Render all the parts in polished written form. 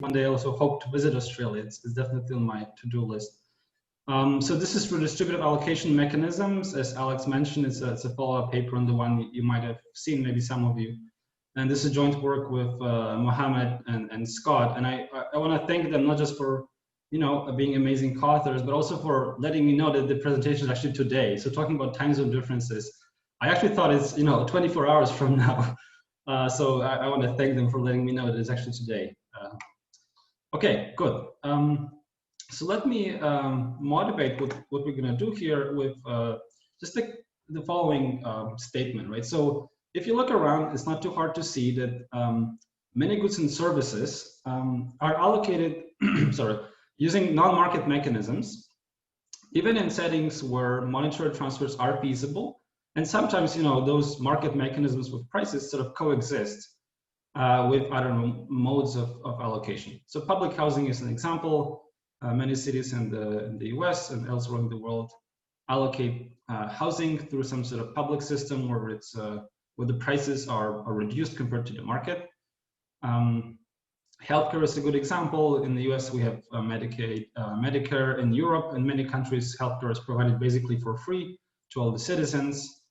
one day I also hope to visit Australia. It's definitely on my to-do list. So this is redistributive allocation mechanisms. As Alex mentioned, it's a follow-up paper on the one you might have seen, maybe some of you. And this is joint work with Mohammed and Scott. And I want to thank them not just for being amazing co-authors, but also for letting me know that the presentation is actually today. So talking about time zone differences, I actually thought it's 24 hours from now. So I want to thank them for letting me know that it's actually today. Okay, good. So let me motivate what we're going to do here with just the following statement, right? So if you look around, it's not too hard to see that many goods and services are allocated, sorry, using non-market mechanisms, even in settings where monetary transfers are feasible. And sometimes, those market mechanisms with prices sort of coexist with, I don't know, modes of allocation. So public housing is an example. Many cities in the US and elsewhere in the world allocate housing through some sort of public system where it's where the prices are reduced compared to the market. Healthcare is a good example. In the US, we have Medicaid, Medicare. In Europe, in many countries, healthcare is provided basically for free to all the citizens.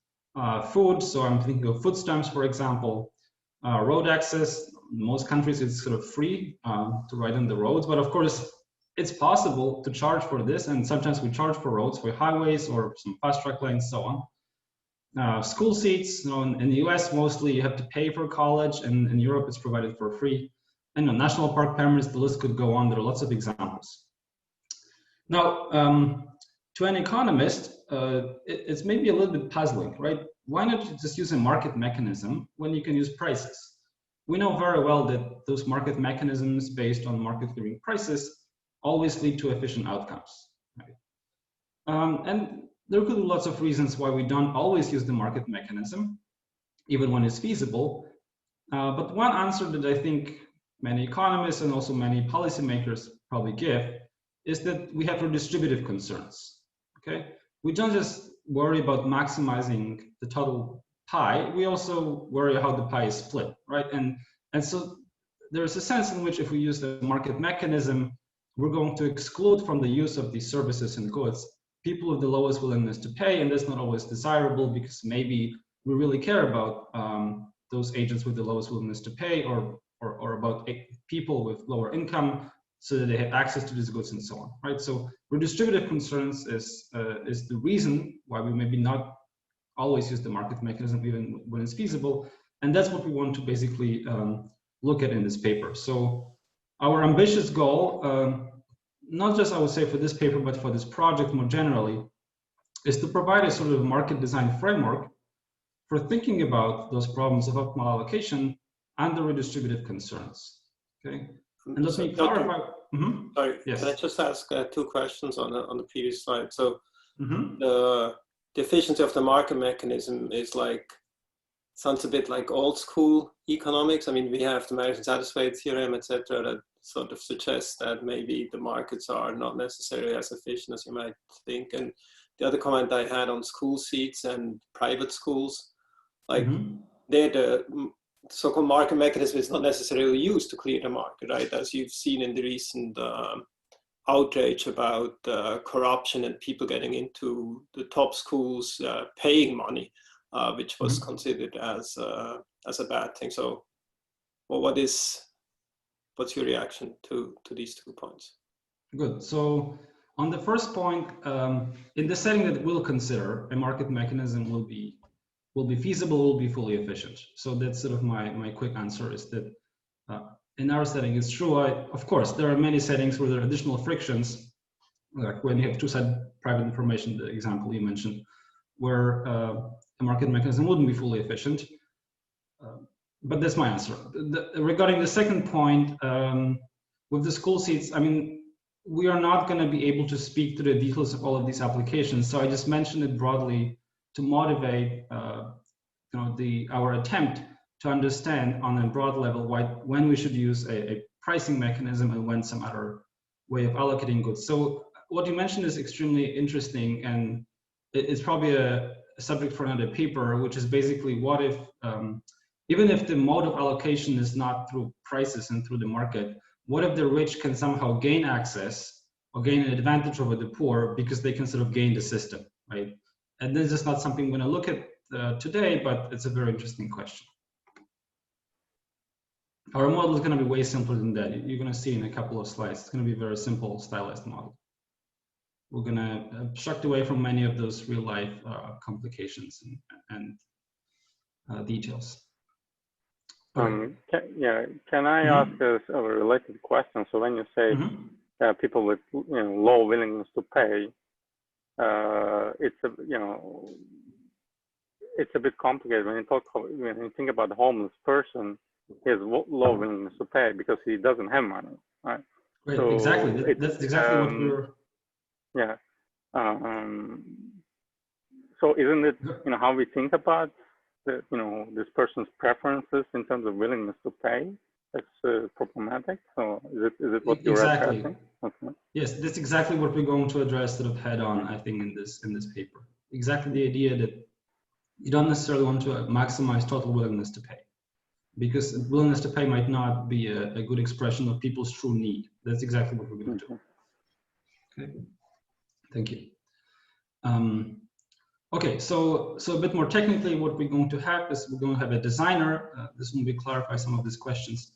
Food, so I'm thinking of food stamps, for example. Road access, in most countries it's sort of free to ride on the roads, but of course it's possible to charge for this, and sometimes we charge for roads, for highways or some fast track lanes, so on. School seats, in the US mostly you have to pay for college, and in Europe it's provided for free. And national park permits, the list could go on, there are lots of examples. Now, to an economist, it's maybe a little bit puzzling, right? Why not just use a market mechanism when you can use prices? We know very well that those market mechanisms based on market clearing prices always lead to efficient outcomes, right? And there could be lots of reasons why we don't always use the market mechanism, even when it's feasible. But one answer that I think many economists and also many policymakers probably give is that we have redistributive concerns, okay? We don't just worry about maximizing the total pie, we also worry how the pie is split, right? And so there's a sense in which if we use the market mechanism, we're going to exclude from the use of these services and goods people with the lowest willingness to pay, and that's not always desirable because maybe we really care about those agents with the lowest willingness to pay or about people with lower income so that they have access to these goods and so on, right? So redistributive concerns is the reason why we maybe not always use the market mechanism even when it's feasible, and that's what we want to basically look at in this paper. So our ambitious goal, not just I would say for this paper, but for this project more generally, is to provide a sort of market design framework for thinking about those problems of optimal allocation and the redistributive concerns, okay? And let me clarify. Sorry, yes. Can I just ask two questions on the previous slide? So the efficiency of the market mechanism is sounds a bit like old school economics. I mean, we have the American satisfied theorem, etc., that sort of suggests that maybe the markets are not necessarily as efficient as you might think. And the other comment I had on school seats and private schools, they're the so-called market mechanism is not necessarily used to clear the market, right? As you've seen in the recent outrage about corruption and people getting into the top schools paying money, which was considered as a bad thing. So, well, what's your reaction to these 2 points? Good. So on the first point, in the setting that we'll consider, a market mechanism will be feasible, will be fully efficient. So that's sort of my quick answer is that in our setting, it's true. Of course, there are many settings where there are additional frictions, like when you have two-sided private information, the example you mentioned, where a market mechanism wouldn't be fully efficient. But that's my answer. Regarding the second point, with the school seats, I mean, we are not going to be able to speak to the details of all of these applications. So I just mentioned it broadly to motivate our attempt to understand on a broad level when we should use a pricing mechanism and when some other way of allocating goods. So what you mentioned is extremely interesting, and it's probably a subject for another paper, which is basically what if, even if the mode of allocation is not through prices and through the market, what if the rich can somehow gain access or gain an advantage over the poor because they can sort of gain the system, right? And this is not something we're going to look at today, but it's a very interesting question. Our model is going to be way simpler than that. You're going to see in a couple of slides. It's going to be a very simple, stylized model. We're going to abstract away from many of those real-life complications and details. Can I ask a related question? So when you say people with low willingness to pay, it's a bit complicated when you think about the homeless person. He has low willingness to pay because he doesn't have money, right? Right. So exactly. That's exactly what we're. Yeah. So isn't it how we think about the, this person's preferences in terms of willingness to pay? That's problematic. So is it what you're addressing? Okay. Yes, that's exactly what we're going to address sort of head on, I think, in this paper. Exactly the idea that you don't necessarily want to maximize total willingness to pay, because willingness to pay might not be a good expression of people's true need. That's exactly what we're going to do. Okay, thank you. Okay, so a bit more technically, what we're going to have is we're going to have a designer. This will clarify some of these questions.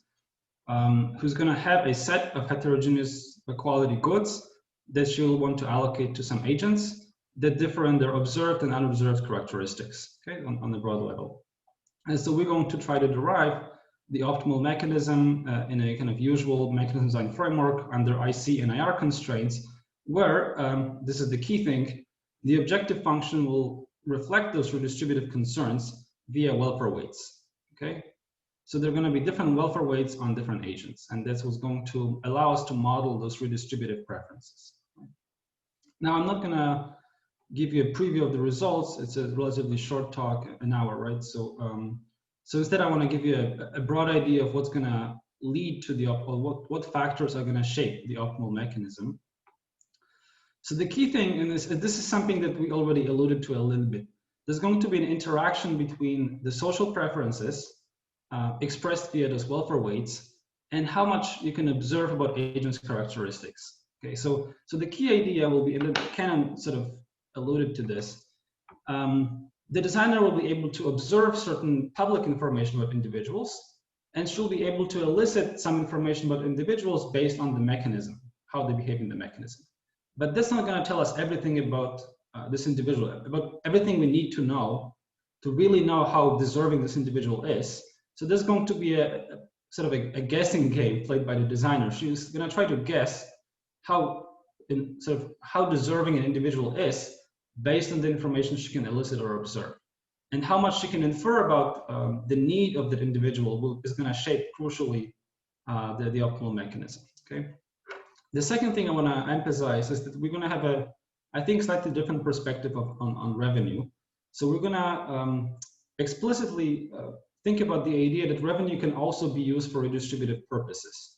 Who's going to have a set of heterogeneous quality goods that she'll want to allocate to some agents that differ in their observed and unobserved characteristics, okay, on the broad level. And so we're going to try to derive the optimal mechanism in a kind of usual mechanism design framework under IC and IR constraints, where this is the key thing, the objective function will reflect those redistributive concerns via welfare weights, okay? So there are going to be different welfare weights on different agents, and that's what's going to allow us to model those redistributive preferences. Now, I'm not going to give you a preview of the results. It's a relatively short talk, an hour, right? So, so instead, I want to give you a broad idea of what's going to lead to the optimal, what factors are going to shape the optimal mechanism. So the key thing in this is something that we already alluded to a little bit. There's going to be an interaction between the social preferences expressed via those welfare weights and how much you can observe about agents' characteristics. Okay, so the key idea will be, and Ken sort of alluded to this, the designer will be able to observe certain public information about individuals, and she'll be able to elicit some information about individuals based on the mechanism, how they behave in the mechanism. But that's not going to tell us everything about this individual, about everything we need to know to really know how deserving this individual is. So there's going to be a sort of a guessing game played by the designer. She's going to try to guess how deserving an individual is based on the information she can elicit or observe, and how much she can infer about the need of that individual is going to shape crucially the optimal mechanism. Okay. The second thing I want to emphasize is that we're going to have I think, slightly different perspective on revenue. So we're going to explicitly think about the idea that revenue can also be used for redistributive purposes.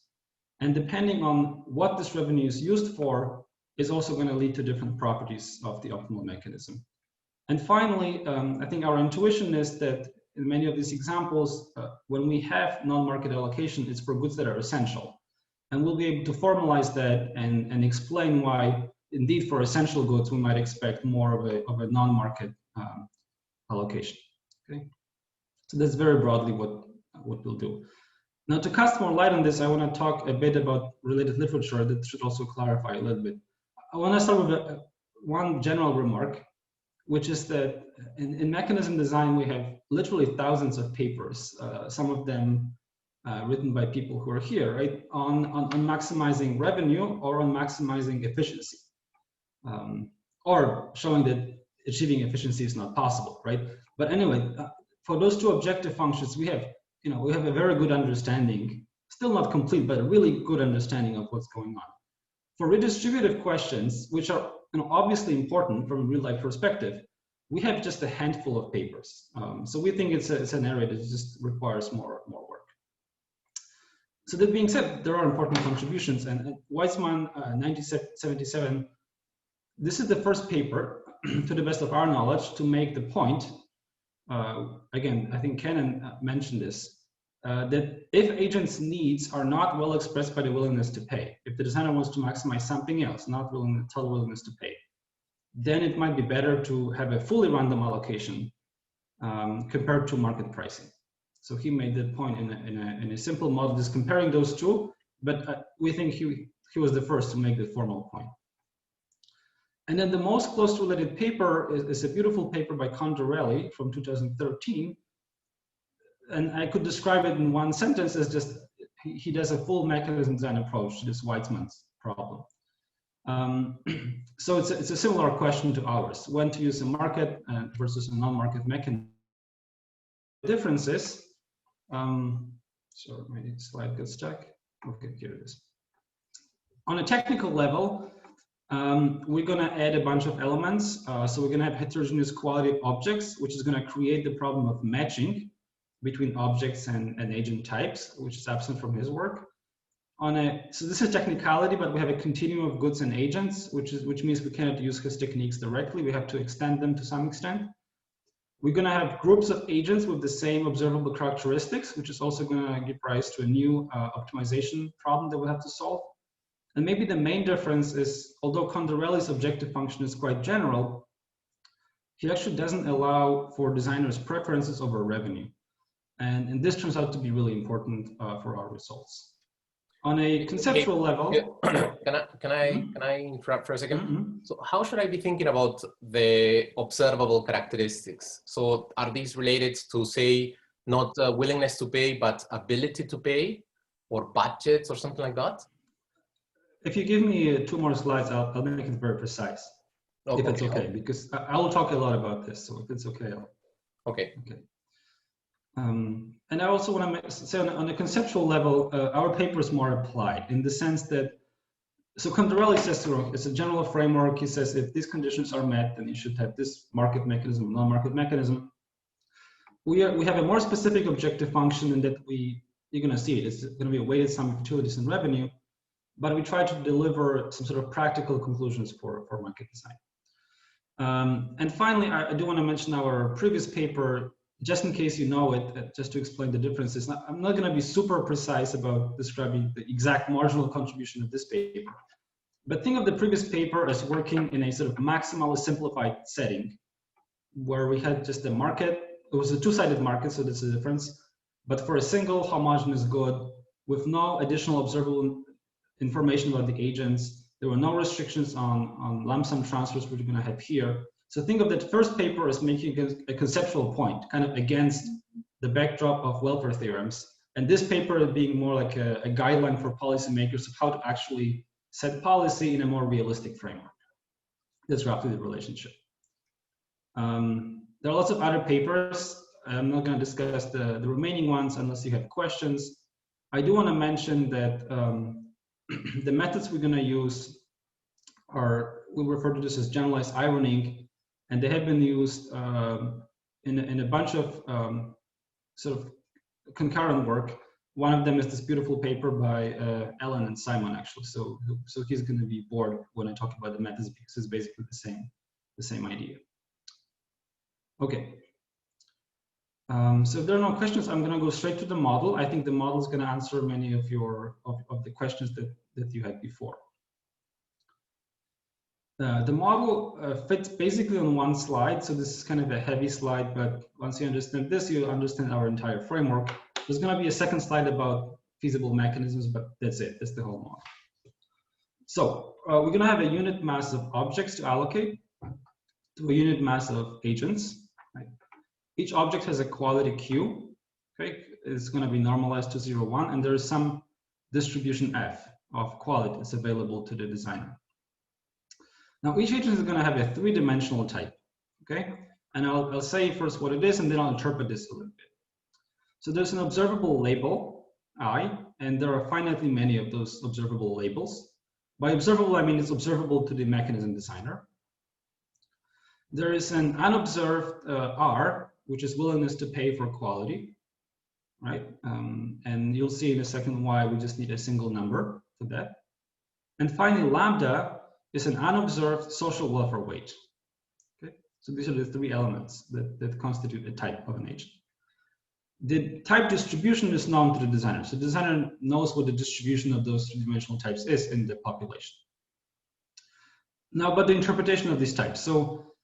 And depending on what this revenue is used for is also going to lead to different properties of the optimal mechanism. And finally, I think our intuition is that in many of these examples, when we have non-market allocation, it's for goods that are essential. And we'll be able to formalize that and explain why, indeed, for essential goods, we might expect more of a non-market allocation. Okay, so that's very broadly what we'll do. Now, to cast more light on this, I want to talk a bit about related literature that should also clarify a little bit. I want to start with one general remark, which is that in mechanism design, we have literally thousands of papers, some of them written by people who are here, right, on maximizing revenue or on maximizing efficiency, or showing that achieving efficiency is not possible, right? But anyway, for those two objective functions, we have a very good understanding, still not complete, but a really good understanding of what's going on. For redistributive questions, which are obviously important from a real-life perspective, we have just a handful of papers. So we think it's an area that just requires more work. So that being said, there are important contributions, and Weizmann, 1977, this is the first paper, to the best of our knowledge, to make the point. Again, I think Kenan mentioned this. that if agents' needs are not well expressed by the willingness to pay, if the designer wants to maximize something else, not total willingness to pay, then it might be better to have a fully random allocation compared to market pricing. So he made that point in a simple model, just comparing those two, but we think he was the first to make the formal point. And then the most close related paper is a beautiful paper by Condorelli from 2013. And I could describe it in one sentence as just, he does a full mechanism design approach to this Weizmann's problem. So it's a similar question to ours, when to use a market versus a non-market mechanism. The difference is, sorry, my slide got stuck. Okay, here it is. On a technical level, we're going to add a bunch of elements. So we're going to have heterogeneous quality of objects, which is going to create the problem of matching between objects and agent types, which is absent from his work. So this is technicality, but we have a continuum of goods and agents, which means we cannot use his techniques directly. We have to extend them to some extent. We're going to have groups of agents with the same observable characteristics, which is also going to give rise to a new optimization problem that we'll have to solve. And maybe the main difference is, although Condorelli's objective function is quite general, he actually doesn't allow for designers' preferences over revenue. And this turns out to be really important for our results. On a conceptual level, can I interrupt for a second? So how should I be thinking about the observable characteristics? So are these related to, say, not willingness to pay, but ability to pay, or budgets or something like that? If you give me 2 more slides, I'll make it very precise, if it's okay, because I will talk a lot about this. So if it's okay, Okay. And I also want to say on a conceptual level, our paper is more applied in the sense that, so Condorelli says it's a general framework. He says if these conditions are met, then you should have this market mechanism, non-market mechanism. We have a more specific objective function in that you're going to see it. It's going to be a weighted sum of utilities and revenue, but we try to deliver some sort of practical conclusions for market design. And finally, I do want to mention our previous paper, just in case you know it, just to explain the differences. I'm not going to be super precise about describing the exact marginal contribution of this paper, but think of the previous paper as working in a sort of maximally simplified setting where we had just a market. It was a two-sided market, so that's the difference, but for a single homogeneous good with no additional observable information about the agents. There were no restrictions on lump sum transfers, which we're going to have here. So think of that first paper as making a conceptual point, kind of against the backdrop of welfare theorems. And this paper being more like a guideline for policymakers of how to actually set policy in a more realistic framework. That's roughly the relationship. There are lots of other papers. I'm not going to discuss the remaining ones unless you have questions. I do want to mention that the methods we're going to use we refer to this as generalized ironing, and they have been used in a bunch of sort of concurrent work. One of them is this beautiful paper by Ellen and Simon, actually. So he's going to be bored when I talk about the methods because it's basically the same idea. Okay. So if there are no questions, I'm going to go straight to the model. I think the model is going to answer many of the questions that you had before. The model fits basically on one slide, so this is kind of a heavy slide, but once you understand this, you understand our entire framework. There's going to be a second slide about feasible mechanisms, but that's it. That's the whole model. So we're going to have a unit mass of objects to allocate to a unit mass of agents. Right? Each object has a quality Q. Okay, it's going to be normalized to 0, 1, and there is some distribution F of quality that's available to the designer. Now, each agent is going to have a 3-dimensional type, okay? And I'll say first what it is, and then I'll interpret this a little bit. So there's an observable label, I, and there are finitely many of those observable labels. By observable, I mean it's observable to the mechanism designer. There is an unobserved R, which is willingness to pay for quality, right? And you'll see in a second why we just need a single number for that. And finally, lambda is an unobserved social welfare wage. Okay, so these are the 3 elements that constitute a type of an agent. the type distribution is known to the designer. So the designer knows what the distribution of those three-dimensional types is in the population. Now, but the interpretation of these types. So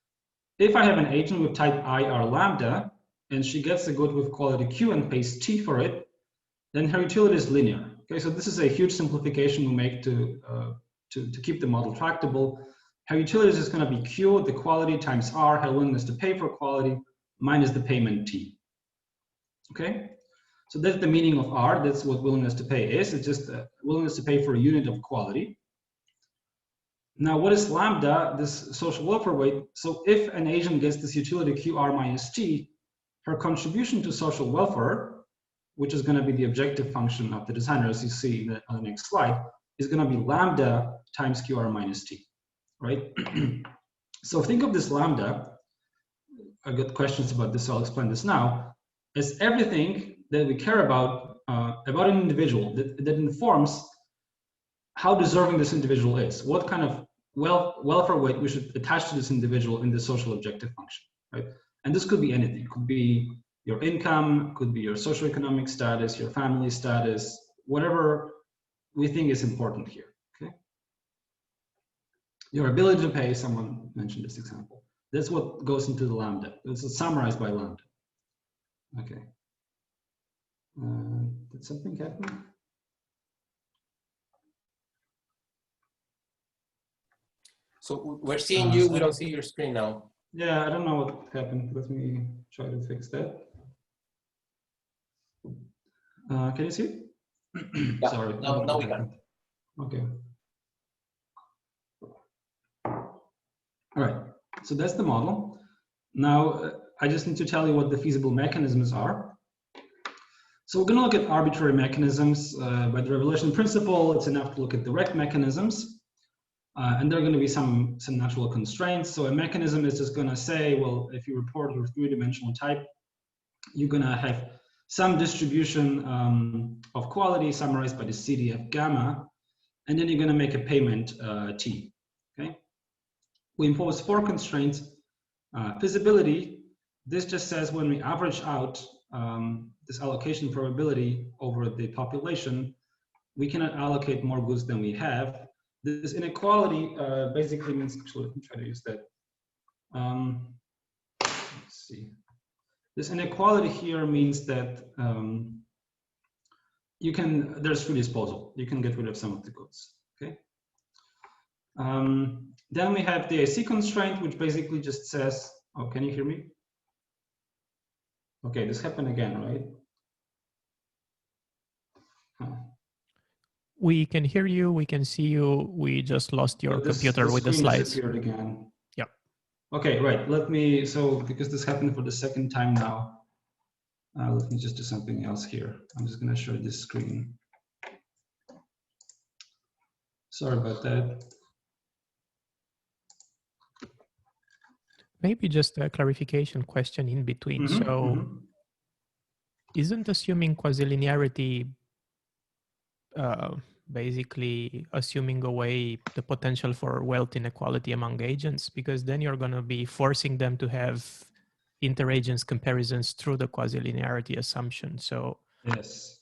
if I have an agent with type IR lambda, and she gets a good with quality Q and pays T for it, then her utility is linear. Okay, so this is a huge simplification we make to keep the model tractable. Her utility is going to be Q, the quality, times R, her willingness to pay for quality, minus the payment T. Okay, so that's the meaning of R. That's what willingness to pay is. It's just a willingness to pay for a unit of quality. Now, what is lambda, this social welfare weight? So if an agent gets this utility QR minus T, her contribution to social welfare, which is going to be the objective function of the designer, as you see on the next slide, is going to be lambda times QR minus T, right? So think of this lambda. I got questions about this, so I'll explain this now. As everything that we care about an individual that informs how deserving this individual is, what kind of welfare weight we should attach to this individual in the social objective function, right? And this could be anything. It could be your income, could be your socioeconomic status, your family status, whatever we think is important here, okay? Your ability to pay, someone mentioned this example. That's what goes into the lambda. It's summarized by lambda. Okay. Did something happen? So we're seeing you, we don't see your screen now. Yeah, I don't know what happened. Let me try to fix that. Can you see it? Yeah, Sorry. now we can. Okay. All right, so that's the model. Now, I just need to tell you what the feasible mechanisms are. So we're gonna look at arbitrary mechanisms. By the revelation principle, it's enough to look at direct mechanisms. And there are going to be some natural constraints. So a mechanism is just going to say, well, if you report your three-dimensional type, you're going to have some distribution of quality summarized by the CDF gamma, and then you're going to make a payment T. Okay. We impose 4 constraints. Feasibility. This just says when we average out this allocation probability over the population, we cannot allocate more goods than we have. This inequality basically means, actually, let me try to use that. Let's see. This inequality here means that there's free disposal. You can get rid of some of the goods, okay? Then we have the AC constraint, which basically just says, oh, can you hear me? Okay, this happened again, right? Huh. We can hear you, we can see you. We just lost your computer with the slides. Disappeared again. Yeah. Okay, right. Let me, so because this happened for the second time now, let me just do something else here. I'm just going to show this screen. Sorry about that. Maybe just a clarification question in between. Isn't assuming quasi-linearity basically assuming away the potential for wealth inequality among agents, because then you're going to be forcing them to have inter-agents comparisons through the quasi-linearity assumption. So yes,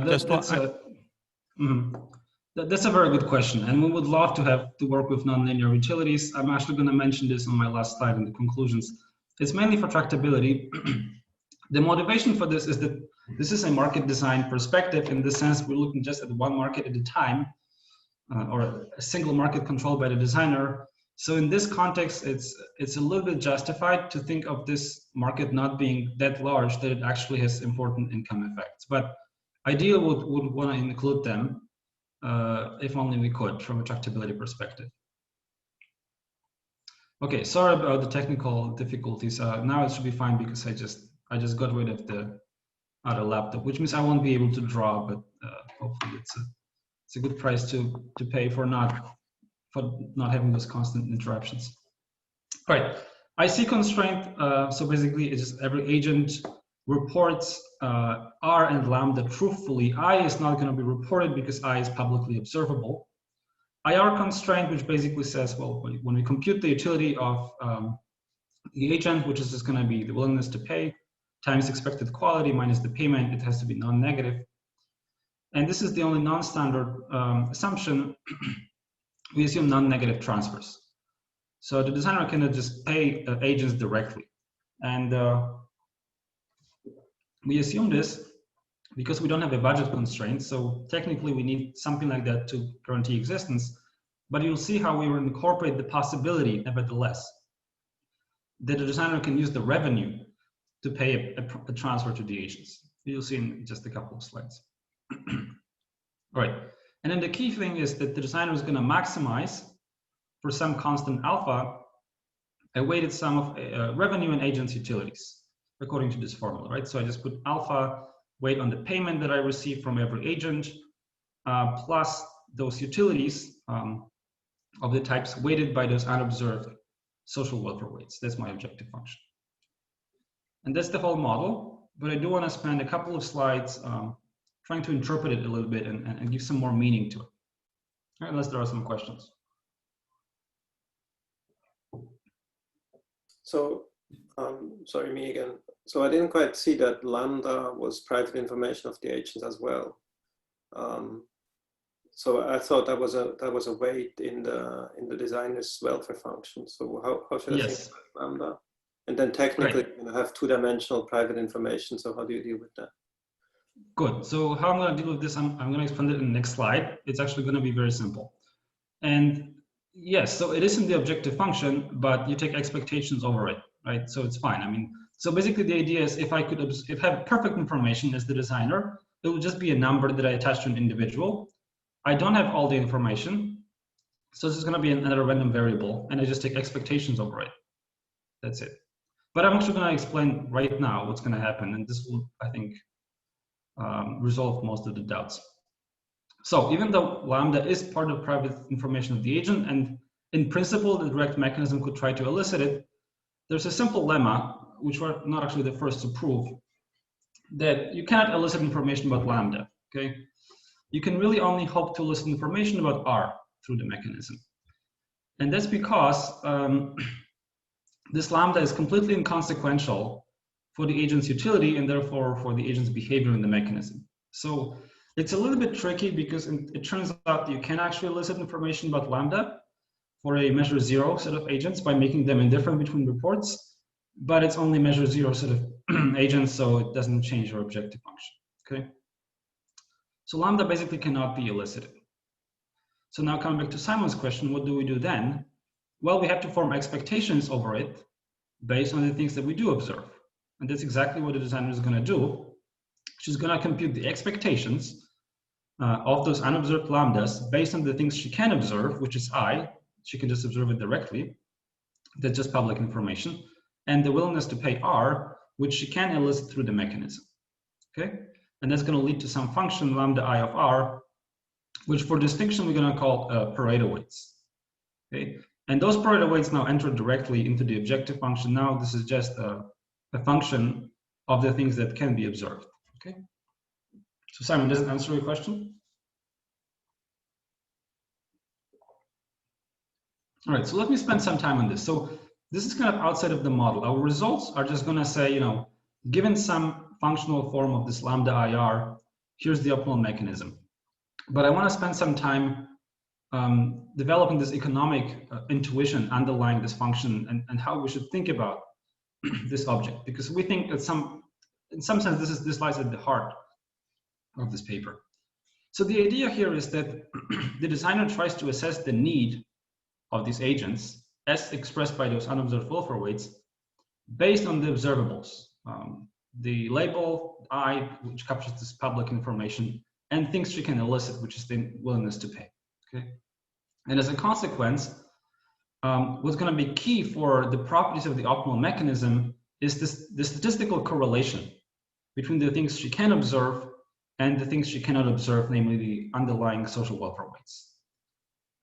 that's a very good question, and we would love to have to work with nonlinear utilities. I'm actually going to mention this on my last slide in the conclusions. It's mainly for tractability. The motivation for this is that this is a market design perspective. In the sense, we're looking just at one market at a time, or a single market controlled by the designer. So in this context, it's a little bit justified to think of this market not being that large that it actually has important income effects. But ideally, would want to include them if only we could from a tractability perspective. Okay, sorry about the technical difficulties. Now it should be fine because I just got rid of the other laptop, which means I won't be able to draw, but hopefully it's a good price to pay for not having those constant interruptions. All right, IC constraint. So basically, it's just every agent reports R and lambda truthfully. I is not going to be reported because I is publicly observable. IR constraint, which basically says, well, when we compute the utility of the agent, which is just going to be the willingness to pay times expected quality minus the payment. It has to be non-negative. And this is the only non-standard assumption. We assume non-negative transfers. So the designer can just pay agents directly. And we assume this because we don't have a budget constraint. So technically we need something like that to guarantee existence. But you'll see how we will incorporate the possibility, nevertheless, that the designer can use the revenue to pay a transfer to the agents. You'll see in just a couple of slides. All right. And then the key thing is that the designer is going to maximize for some constant alpha a weighted sum of revenue and agents utilities according to this formula, right? So I just put alpha weight on the payment that I receive from every agent plus those utilities of the types weighted by those unobserved social welfare weights. That's my objective function. And that's the whole model, but I do want to spend a couple of slides trying to interpret it a little bit and give some more meaning to it. All right, unless there are some questions. So, sorry, me again. So I didn't quite see that lambda was private information of the agent as well. So I thought that was a weight in the designer's welfare function. So how should I think about lambda? And then technically, you have two-dimensional private information. So how do you deal with that? Good. So how I'm going to deal with this, I'm going to explain it in the next slide. It's actually going to be very simple. And yes, so it is in the objective function, but you take expectations over it, right? So it's fine. I mean, so basically the idea is if I have perfect information as the designer, it will just be a number that I attach to an individual. I don't have all the information. So this is going to be another random variable, and I just take expectations over it. That's it. But I'm actually going to explain right now what's going to happen, and this will, I think, resolve most of the doubts. So even though lambda is part of private information of the agent, and in principle, the direct mechanism could try to elicit it, there's a simple lemma, which we're not actually the first to prove, that you cannot elicit information about lambda, okay? You can really only hope to elicit information about R through the mechanism. And that's because this lambda is completely inconsequential for the agent's utility and therefore for the agent's behavior in the mechanism. So it's a little bit tricky because it turns out that you can actually elicit information about lambda for a measure zero set of agents by making them indifferent between reports, but it's only measure zero set of agents, so it doesn't change your objective function, okay? So lambda basically cannot be elicited. So now coming back to Simon's question, what do we do then? Well, we have to form expectations over it based on the things that we do observe. And that's exactly what the designer is going to do. She's going to compute the expectations of those unobserved lambdas based on the things she can observe, which is I. She can just observe it directly. That's just public information. And the willingness to pay R, which she can elicit through the mechanism. Okay? And that's going to lead to some function lambda I of R, which for distinction we're going to call Pareto weights. Okay? And those Pareto weights now enter directly into the objective function. Now this is just a function of the things that can be observed. Okay. So Simon, does it answer your question? All right, so let me spend some time on this. So this is kind of outside of the model. Our results are just going to say, you know, given some functional form of this lambda IR, here's the optimal mechanism. But I want to spend some time developing this economic intuition underlying this function and how we should think about this object, because we think that in some sense this lies at the heart of this paper. So the idea here is that the designer tries to assess the need of these agents as expressed by those unobserved welfare weights based on the observables, the label I, which captures this public information, and things she can elicit, which is the willingness to pay. Okay, and as a consequence, what's going to be key for the properties of the optimal mechanism is the statistical correlation between the things she can observe and the things she cannot observe, namely the underlying social welfare weights.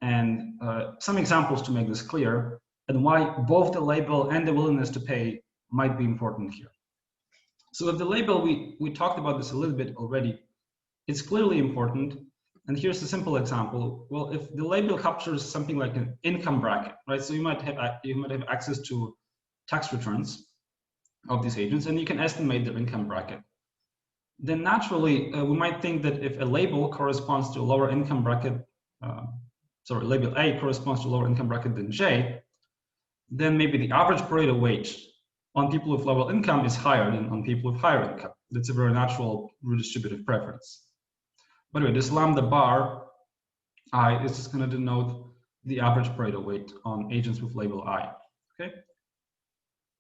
And some examples to make this clear, and why both the label and the willingness to pay might be important here. So with the label, we talked about this a little bit already. It's clearly important. And here's a simple example. Well, if the label captures something like an income bracket, right? So you might have access to tax returns of these agents, and you can estimate their income bracket. Then naturally, we might think that if a label corresponds to a lower income bracket, label A corresponds to a lower income bracket than J, then maybe the average Pareto weight on people with lower income is higher than on people with higher income. That's a very natural redistributive preference. By the way, this lambda bar I is just going to denote the average Pareto weight on agents with label I. Okay.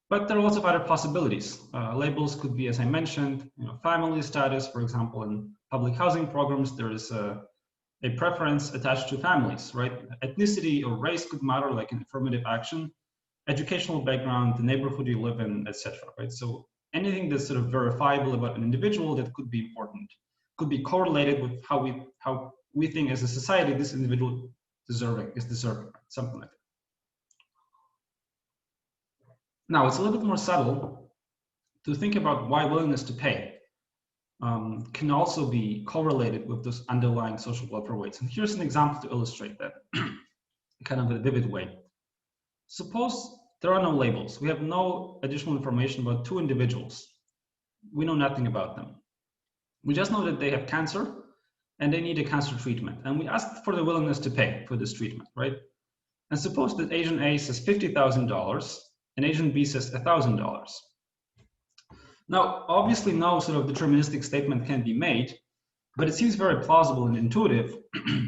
But there are lots of other possibilities. Labels could be, as I mentioned, family status. For example, in public housing programs, there is a preference attached to families, right? Ethnicity or race could matter, like in affirmative action. Educational background, the neighborhood you live in, etc. Right? So anything that's sort of verifiable about an individual that could be important, could be correlated with how we think as a society this individual is deserving, something like that. Now, it's a little bit more subtle to think about why willingness to pay can also be correlated with those underlying social welfare weights. And here's an example to illustrate that kind of in a vivid way. Suppose there are no labels. We have no additional information about two individuals. We know nothing about them. We just know that they have cancer and they need a cancer treatment. And we ask for the willingness to pay for this treatment, right? And suppose that agent A says $50,000 and agent B says $1,000. Now, obviously no sort of deterministic statement can be made, but it seems very plausible and intuitive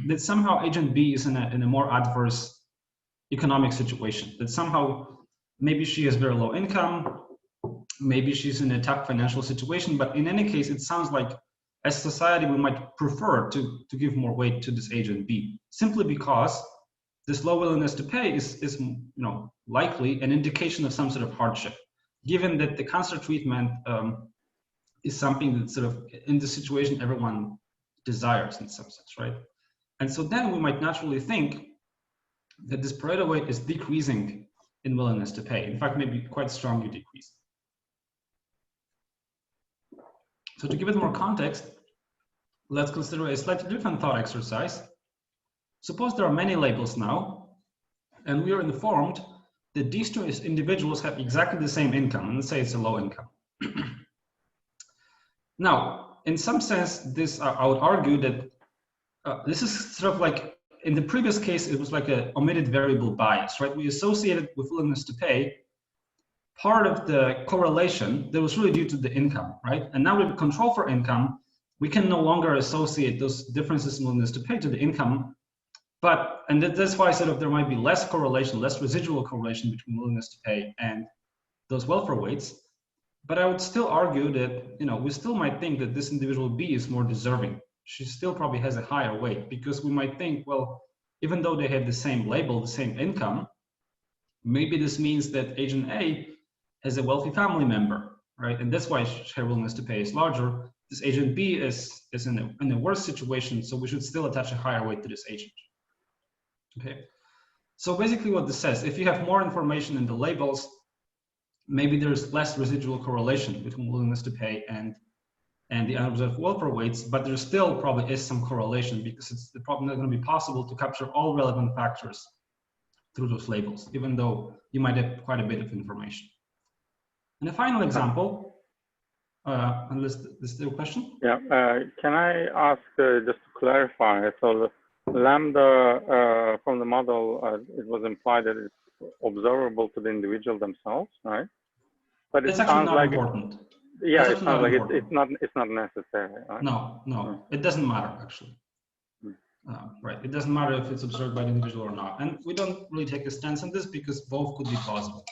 that somehow agent B is in a more adverse economic situation, that somehow maybe she has very low income, maybe she's in a tough financial situation, but in any case, it sounds like as society, we might prefer to give more weight to this agent B, simply because this low willingness to pay is likely an indication of some sort of hardship, given that the cancer treatment is something that sort of in the situation everyone desires in some sense, right? And so then we might naturally think that this Pareto weight is decreasing in willingness to pay. In fact, maybe quite strongly decreasing. So to give it more context, let's consider a slightly different thought exercise. Suppose there are many labels now, and we are informed that these two individuals have exactly the same income, and let's say it's a low income. Now, in some sense, this I would argue that this is sort of like, in the previous case, it was like an omitted variable bias, right? We associated with willingness to pay part of the correlation that was really due to the income, right? And now with control for income, we can no longer associate those differences in willingness to pay to the income. And that's why sort of there might be less correlation, less residual correlation between willingness to pay and those welfare weights. But I would still argue that, we still might think that this individual B is more deserving. She still probably has a higher weight, because we might think, well, even though they have the same label, the same income, maybe this means that agent A has a wealthy family member, right? And that's why her willingness to pay is larger. This agent B is in a worse situation, so we should still attach a higher weight to this agent. Okay, so basically what this says, if you have more information in the labels, maybe there's less residual correlation between willingness to pay and the unobserved welfare weights, but there still probably is some correlation, because it's probably not going to be possible to capture all relevant factors through those labels, even though you might have quite a bit of information. And a final example, unless there's still a question? Yeah, can I ask just to clarify? So the lambda from the model, it was implied that it's observable to the individual themselves, right? But it's actually not important. Yeah, it sounds like it's not necessary. Right? No, it doesn't matter actually. Right, it doesn't matter if it's observed by the individual or not, and we don't really take a stance on this because both could be plausible.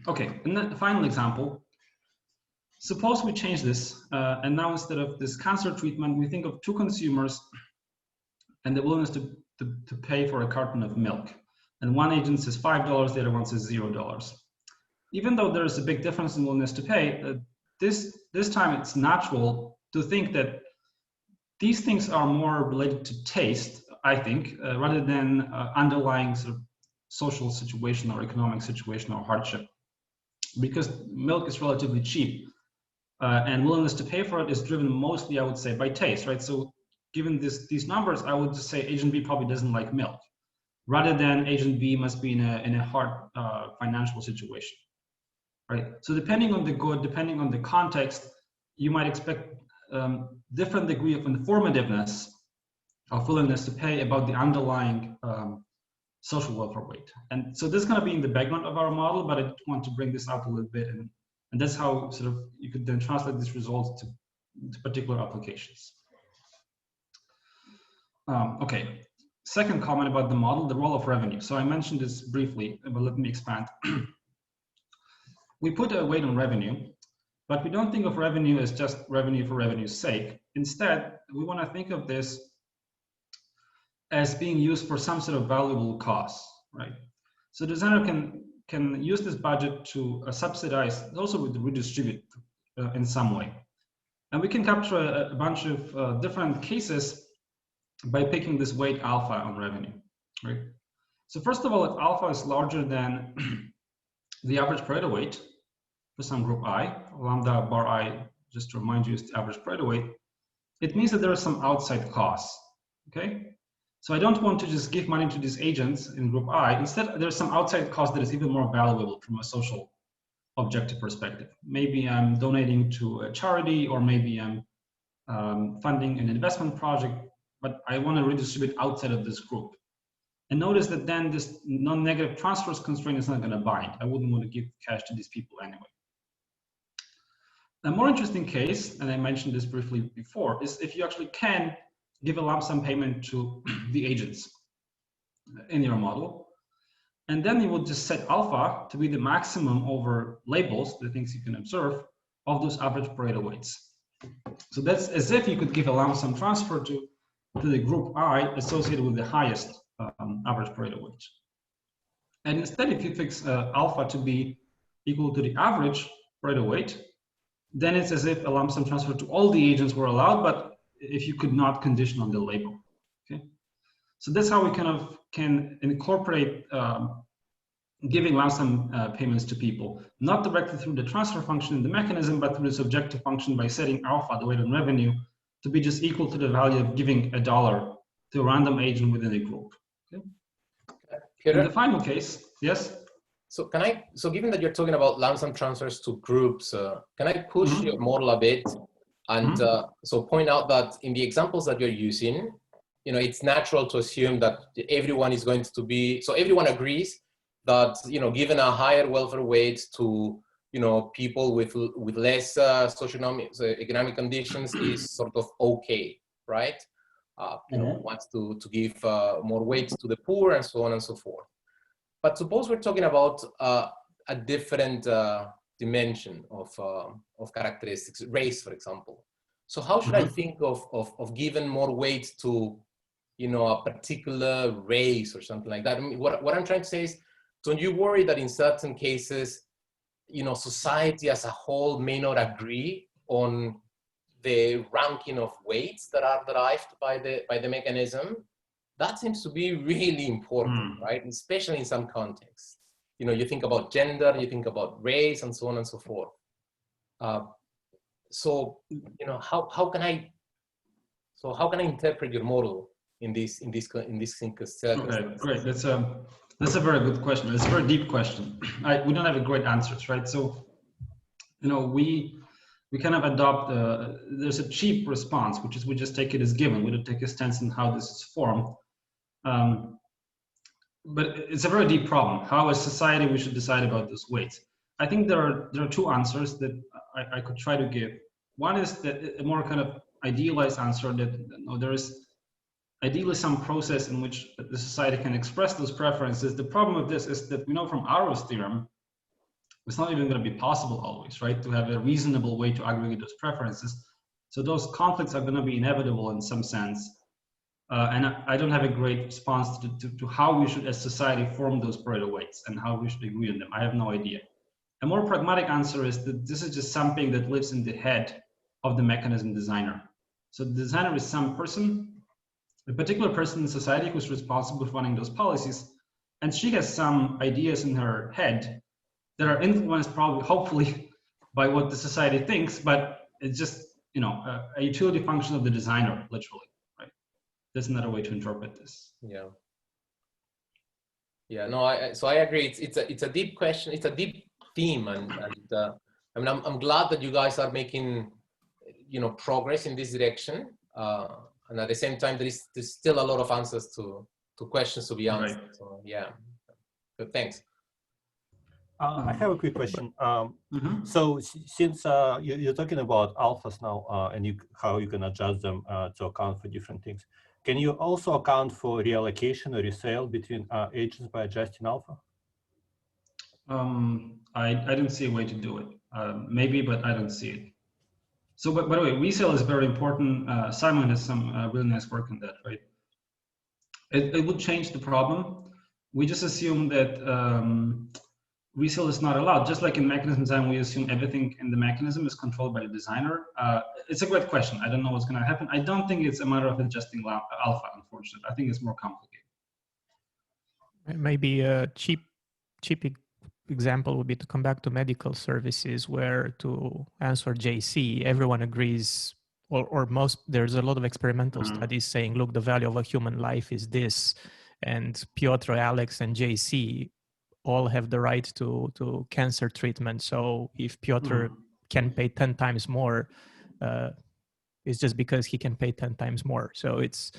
Okay, and then the final example. Suppose we change this, and now instead of this cancer treatment, we think of two consumers and the willingness to pay for a carton of milk. And one agent says $5, the other one says $0. Even though there's a big difference in willingness to pay, this time it's natural to think that these things are more related to taste, I think, rather than underlying sort of social situation or economic situation or hardship. Because milk is relatively cheap, and willingness to pay for it is driven mostly, I would say, by taste, right? So given these numbers, I would just say agent B probably doesn't like milk. rather than agent B must be in a hard financial situation, right? So depending on the good, depending on the context, you might expect different degree of informativeness, of willingness to pay about the underlying social welfare weight. And so this is going to be in the background of our model, but I want to bring this out a little bit, and that's how sort of you could then translate these results to particular applications. Okay, second comment about the model, the role of revenue. So I mentioned this briefly, but let me expand. We put a weight on revenue, but we don't think of revenue as just revenue for revenue's sake. Instead, we want to think of this as being used for some sort of valuable cause, right? So the designer can use this budget to subsidize, also with redistribute in some way. And we can capture a bunch of different cases by picking this weight alpha on revenue, right? So first of all, if alpha is larger than the average Pareto weight for some group I, lambda bar I, just to remind you, is the average Pareto weight, it means that there are some outside costs, okay? So I don't want to just give money to these agents in group I. Instead, there's some outside cost that is even more valuable from a social objective perspective. Maybe I'm donating to a charity, or maybe I'm funding an investment project, but I want to redistribute outside of this group. And notice that then this non-negative transfers constraint is not going to bind. I wouldn't want to give cash to these people anyway. A more interesting case, and I mentioned this briefly before, is if you actually can give a lump sum payment to the agents in your model. And then you will just set alpha to be the maximum over labels, the things you can observe, of those average Pareto weights. So that's as if you could give a lump sum transfer to the group I associated with the highest average Pareto weight. And instead, if you fix alpha to be equal to the average Pareto weight, then it's as if a lump sum transfer to all the agents were allowed, but if you could not condition on the label, okay? So that's how we kind of can incorporate giving lump sum payments to people, not directly through the transfer function in the mechanism, but through the subjective function by setting alpha, the weight on revenue, to be just equal to the value of giving $1 to a random agent within a group. Okay? Piotr? In the final case, yes? So so given that you're talking about lump sum transfers to groups, can I push your model a bit? And so point out that in the examples that you're using, you know, it's natural to assume that everyone is going to be, so everyone agrees that, you know, given a higher welfare weight to, you know, people with less economic conditions is sort of okay, right? You know, wants to give more weight to the poor and so on and so forth. But suppose we're talking about a different dimension of characteristics, race, for example. So how should I think of giving more weight to, you know, a particular race or something like that? I mean, what I'm trying to say is, don't you worry that in certain cases, you know, society as a whole may not agree on the ranking of weights that are derived by the mechanism? That seems to be really important, right? Especially in some contexts. You know, you think about gender, you think about race, and so on and so forth. So, you know, how can I interpret your model in this circumstance? Okay, great. That's a very good question. It's a very deep question. We don't have a great answers, right? So, you know, we kind of adopt. There's a cheap response, which is we just take it as given. We don't take a stance in how this is formed. But it's a very deep problem. How as society we should decide about those weights? I think there are two answers that I could try to give. One is that a more kind of idealized answer that, you know, there is ideally some process in which the society can express those preferences. The problem with this is that we know from Arrow's theorem, it's not even going to be possible always, right, to have a reasonable way to aggregate those preferences. So those conflicts are going to be inevitable in some sense. And I don't have a great response to how we should as society form those Pareto weights and how we should agree on them. I have no idea. A more pragmatic answer is that this is just something that lives in the head of the mechanism designer. So the designer is some person, a particular person in society who's responsible for running those policies, and she has some ideas in her head that are influenced probably, hopefully, by what the society thinks, but it's just, you know, a utility function of the designer, literally, right? That's another way to interpret this. Yeah. Yeah, no, so I agree. It's a deep question. It's a deep theme, and I mean, I'm glad that you guys are making, you know, progress in this direction. And at the same time, there's still a lot of answers to questions to be answered. Right. So yeah, good. Thanks. I have a quick question. So since you're talking about alphas now, and how you can adjust them to account for different things, can you also account for reallocation or resale between agents by adjusting alpha? I didn't see a way to do it. Maybe, but I don't see it. So, by the way, resale is very important. Simon has some really nice work on that, right? It would change the problem. We just assume that resale is not allowed. Just like in mechanism design, we assume everything in the mechanism is controlled by the designer. It's a great question. I don't know what's going to happen. I don't think it's a matter of adjusting alpha, unfortunately. I think it's more complicated. Maybe a cheap example would be to come back to medical services, where to answer JC, everyone agrees, or most, there's a lot of experimental studies saying, look, the value of a human life is this, and Piotr, Alex, and JC all have the right to cancer treatment. So if Piotr can pay 10 times more, it's just because he can pay 10 times more. So it's,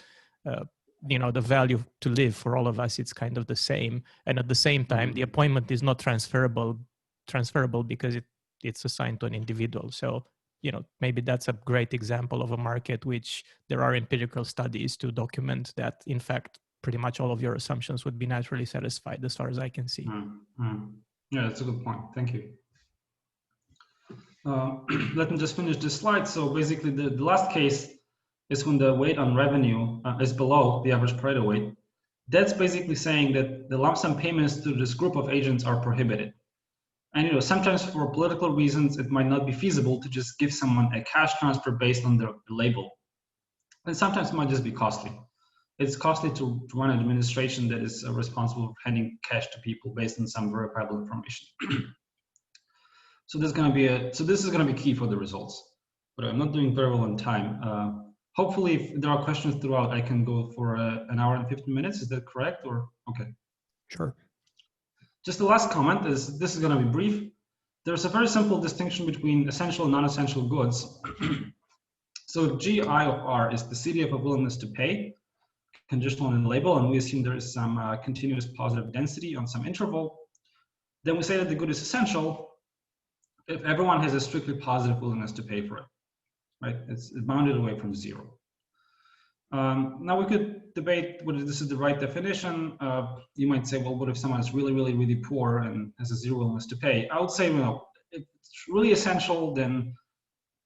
you know, the value to live for all of us, it's kind of the same. And at the same time, the appointment is not transferable because it's assigned to an individual. So, you know, maybe that's a great example of a market which there are empirical studies to document that, in fact, pretty much all of your assumptions would be naturally satisfied as far as I can see. Yeah, that's a good point. Thank you. Let me just finish this slide. So basically the last case is when the weight on revenue is below the average Pareto weight. That's basically saying that the lump sum payments to this group of agents are prohibited. And, you know, sometimes for political reasons, it might not be feasible to just give someone a cash transfer based on the label. And sometimes it might just be costly. It's costly to run an administration that is responsible for handing cash to people based on some verifiable information. So this is going to be key for the results. But I'm not doing very well on time. Hopefully, if there are questions throughout, I can go for an hour and 15 minutes. Is that correct? Or okay? Sure. Just the last comment is, this is going to be brief. There's a very simple distinction between essential and non-essential goods. So GI of R is the CDF of willingness to pay, conditional in the label, and we assume there is some continuous positive density on some interval. Then we say that the good is essential if everyone has a strictly positive willingness to pay for it, right? It's bounded away from zero. Now we could debate whether this is the right definition. You might say, well, what if someone is really, really, really poor and has a zero willingness to pay? I would say, well, if it's really essential, then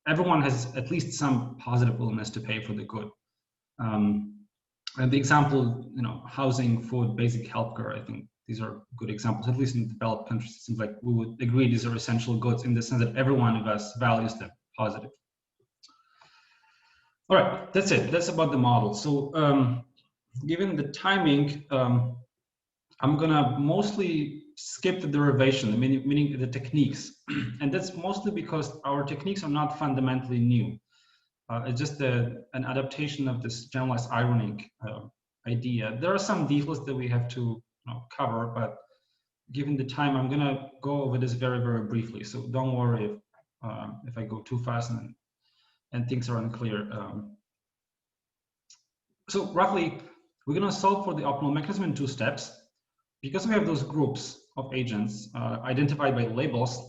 everyone has at least some positive willingness to pay for the good. And the example, you know, housing, food, basic healthcare, I think these are good examples. At least in developed countries, it seems like we would agree these are essential goods in the sense that every one of us values them positive. All right, that's it. That's about the model. So given the timing, I'm gonna mostly skip the derivation, meaning the techniques. And that's mostly because our techniques are not fundamentally new. It's just an adaptation of this generalized ironic idea. There are some details that we have to cover, but given the time, I'm gonna go over this very, very briefly. So don't worry if I go too fast and things are unclear. So roughly, we're gonna solve for the optimal mechanism in 2 steps. Because we have those groups of agents identified by labels,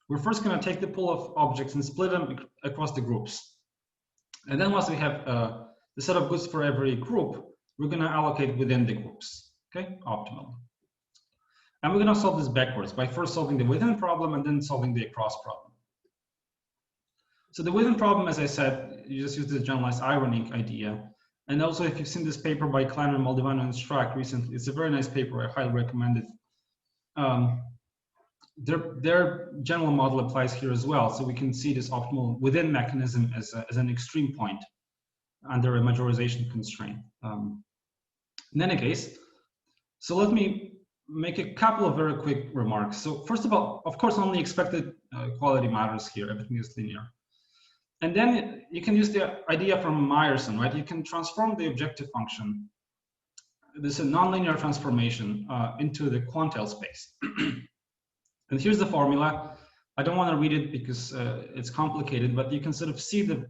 we're first gonna take the pool of objects and split them across the groups. And then once we have the set of goods for every group, we're gonna allocate within the groups, okay, optimally. And we're gonna solve this backwards by first solving the within problem and then solving the across problem. So the within problem, as I said, you just use the generalized ironic idea. And also, if you've seen this paper by Kleiner, Maldivano, and Strack recently, it's a very nice paper. I highly recommend it. Their general model applies here as well. So we can see this optimal within mechanism as an extreme point under a majorization constraint. In any case, so let me make a couple of very quick remarks. So first of all, of course, only expected quality matters here. Everything is linear. And then you can use the idea from Meyerson, right? You can transform the objective function this is a nonlinear transformation into the quantile space. And here's the formula. I don't want to read it because it's complicated, but you can sort of see the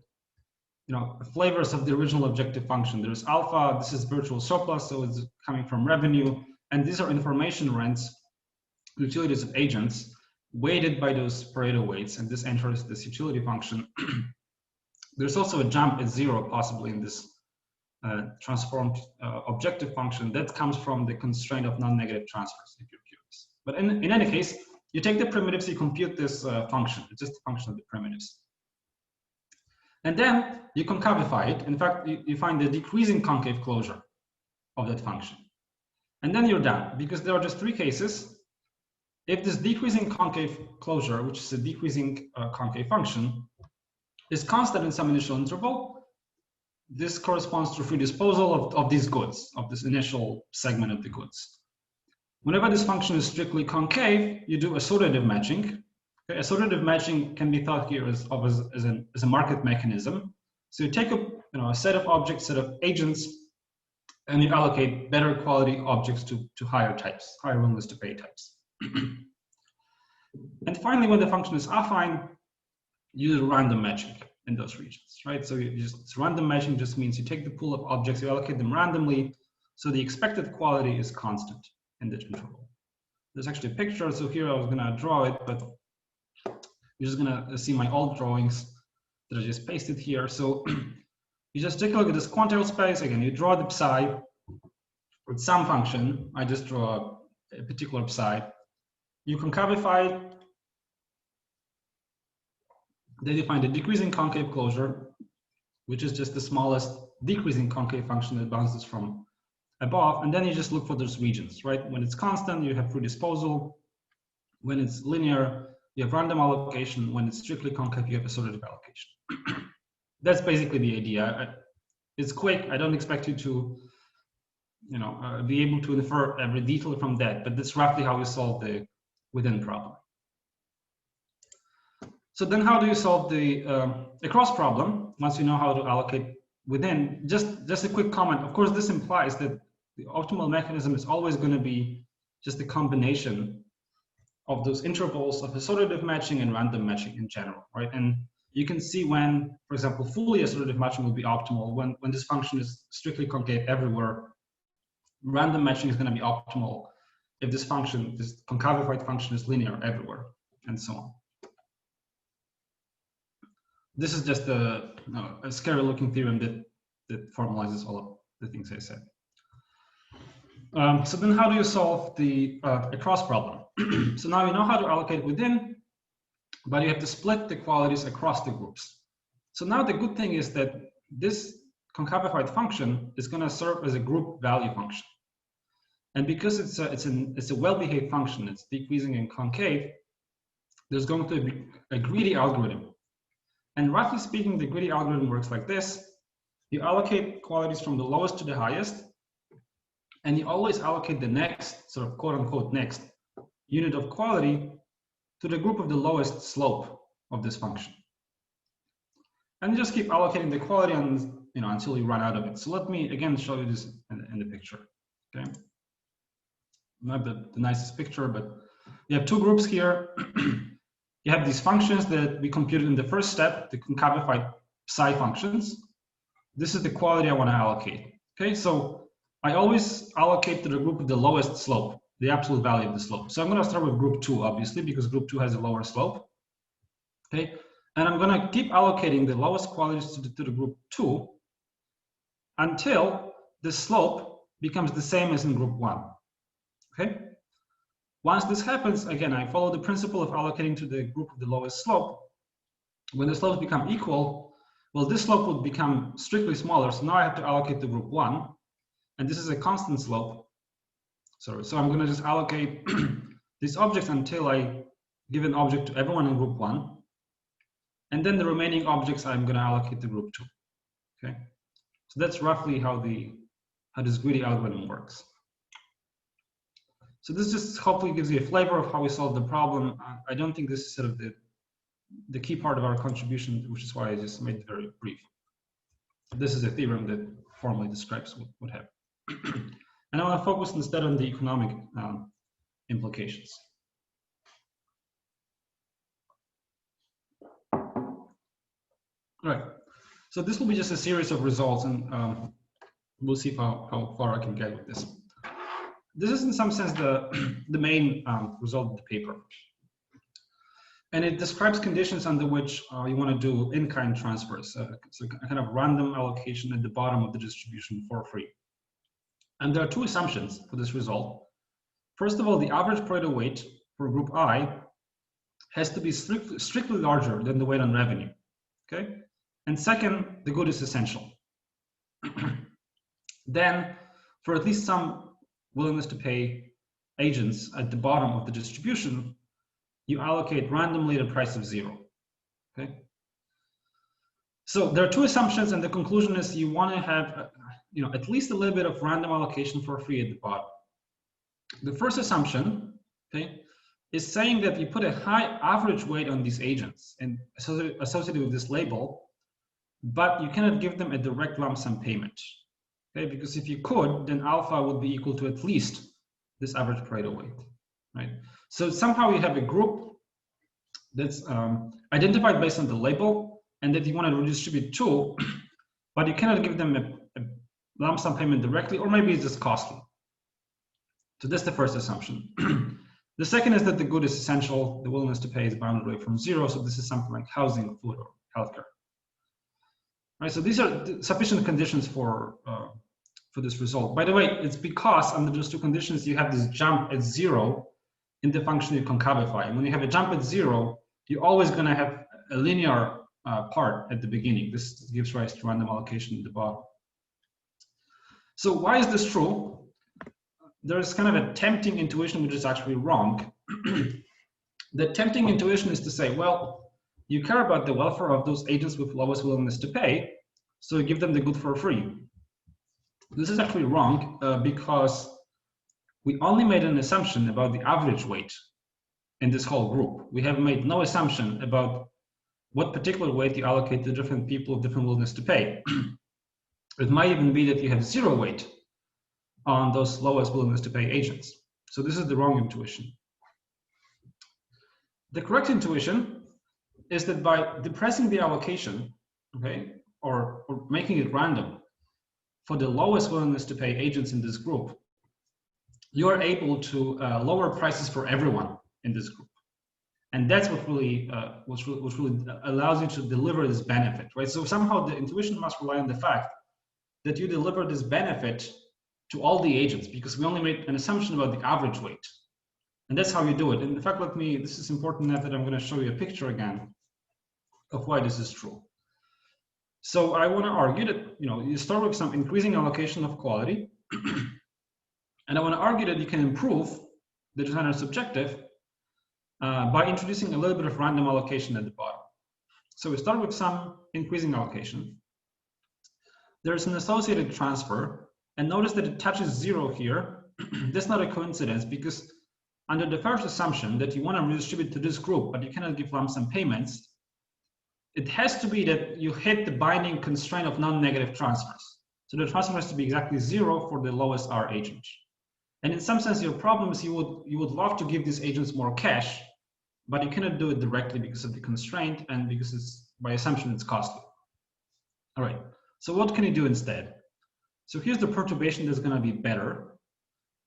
flavors of the original objective function. There's alpha, this is virtual surplus, so it's coming from revenue, and these are information rents, utilities of agents, weighted by those Pareto weights, and this enters this utility function. There's also a jump at 0 possibly in this transformed objective function that comes from the constraint of non-negative transfers, if you're curious. But in any case, you take the primitives, you compute this function. It's just a function of the primitives. And then you concavify it. In fact, you find the decreasing concave closure of that function. And then you're done, because there are just 3 cases. If this decreasing concave closure, which is a decreasing concave function, is constant in some initial interval, this corresponds to free disposal of these goods, of this initial segment of the goods. Whenever this function is strictly concave, you do assortative matching. Okay, assortative matching can be thought here as a market mechanism. So you take a set of objects, set of agents, and you allocate better quality objects to higher types, higher willingness to pay types. And finally, when the function is affine, you do random matching in those regions, right? So random matching just means you take the pool of objects, you allocate them randomly, so the expected quality is constant in that interval. There's actually a picture, so here I was gonna draw it, but you're just gonna see my old drawings that I just pasted here. So you just take a look at this quantile space. Again, you draw the psi with some function. I just draw a particular psi. You concavify it. Then you find a decreasing concave closure, which is just the smallest decreasing concave function that bounces from above. And then you just look for those regions, right? When it's constant, you have free disposal. When it's linear, you have random allocation. When it's strictly concave, you have assortative allocation. That's basically the idea. It's quick. I don't expect you to, be able to infer every detail from that, but that's roughly how you solve the within problem. So then how do you solve the across problem once you know how to allocate within? Just a quick comment. Of course, this implies that the optimal mechanism is always going to be just a combination of those intervals of assortative matching and random matching in general, right? And you can see when, for example, fully assortative matching will be optimal when this function is strictly concave everywhere. Random matching is going to be optimal if this function, this concavified function, is linear everywhere, and so on. This is just a scary-looking theorem that formalizes all of the things I said. So then how do you solve the across problem? So now you know how to allocate within, but you have to split the qualities across the groups. So now the good thing is that this concavified function is going to serve as a group value function. And because it's a well-behaved function, it's decreasing in concave, there's going to be a greedy algorithm. And roughly speaking, the greedy algorithm works like this. You allocate qualities from the lowest to the highest, and you always allocate the next, sort of quote-unquote next, unit of quality to the group of the lowest slope of this function. And you just keep allocating the quality until you run out of it. So let me, again, show you this in the picture, okay? Not the nicest picture, but you have 2 groups here. You have these functions that we computed in the first step, the concavified psi functions. This is the quality I want to allocate. Okay, so I always allocate to the group with the lowest slope, the absolute value of the slope. So I'm going to start with group 2, obviously, because group 2 has a lower slope. Okay, and I'm going to keep allocating the lowest qualities to the group 2 until the slope becomes the same as in group 1. Okay. Once this happens, again, I follow the principle of allocating to the group of the lowest slope. When the slopes become equal, well, this slope would become strictly smaller. So now I have to allocate to group 1. And this is a constant slope. So I'm going to just allocate these objects until I give an object to everyone in group 1. And then the remaining objects I'm going to allocate to group 2. Okay. So that's roughly how this greedy algorithm works. So this just hopefully gives you a flavor of how we solve the problem. I don't think this is sort of the key part of our contribution, which is why I just made it very brief. This is a theorem that formally describes what happened. And I want to focus instead on the economic implications. All right, so this will be just a series of results, and we'll see how far I can get with this. This is in some sense the main result of the paper. And it describes conditions under which you want to do in-kind transfers, so a kind of random allocation at the bottom of the distribution for free. And there are two assumptions for this result. First of all, the average Pareto weight for group I has to be strictly larger than the weight on revenue, okay? And second, the good is essential. Then, for at least some willingness to pay agents at the bottom of the distribution, you allocate randomly at a price of 0, okay? So there are two assumptions, and the conclusion is you want to have at least a little bit of random allocation for free at the bottom. The first assumption, okay, is saying that you put a high average weight on these agents and associated with this label, but you cannot give them a direct lump sum payment, okay? Because if you could, then alpha would be equal to at least this average Pareto weight, right? So somehow you have a group that's identified based on the label and that you want to redistribute to, but you cannot give them a lump sum payment directly, or maybe it's just costly. So that's the first assumption. The second is that the good is essential. The willingness to pay is bounded away from 0. So this is something like housing, food, or healthcare. Right, so these are sufficient conditions for this result. By the way, it's because under those two conditions, you have this jump at 0 in the function you concavify. And when you have a jump at 0, you're always going to have a linear part at the beginning. This gives rise to random allocation at the bottom. So why is this true? There's kind of a tempting intuition which is actually wrong. The tempting intuition is to say, well, you care about the welfare of those agents with lowest willingness to pay, so you give them the good for free. This is actually wrong because we only made an assumption about the average weight in this whole group. We have made no assumption about what particular weight you allocate to different people of different willingness to pay. It might even be that you have 0 weight on those lowest willingness to pay agents. So this is the wrong intuition. The correct intuition is that by depressing the allocation, okay, or making it random for the lowest willingness to pay agents in this group, you are able to lower prices for everyone in this group. And that's what really allows you to deliver this benefit, right? So somehow the intuition must rely on the fact that you deliver this benefit to all the agents, because we only made an assumption about the average weight. And that's how you do it. And in fact, this is important now that I'm going to show you a picture again of why this is true. So I want to argue that, you start with some increasing allocation of quality. And I want to argue that you can improve the designer's objective by introducing a little bit of random allocation at the bottom. So we start with some increasing allocation. There's an associated transfer. And notice that it touches 0 here. That's not a coincidence, because under the first assumption that you want to redistribute to this group, but you cannot give lump sum payments, it has to be that you hit the binding constraint of non-negative transfers. So the transfer has to be exactly 0 for the lowest R agent. And in some sense, your problem is you would love to give these agents more cash, but you cannot do it directly because of the constraint and because it's, by assumption, it's costly. All right, so what can you do instead? So here's the perturbation that's going to be better.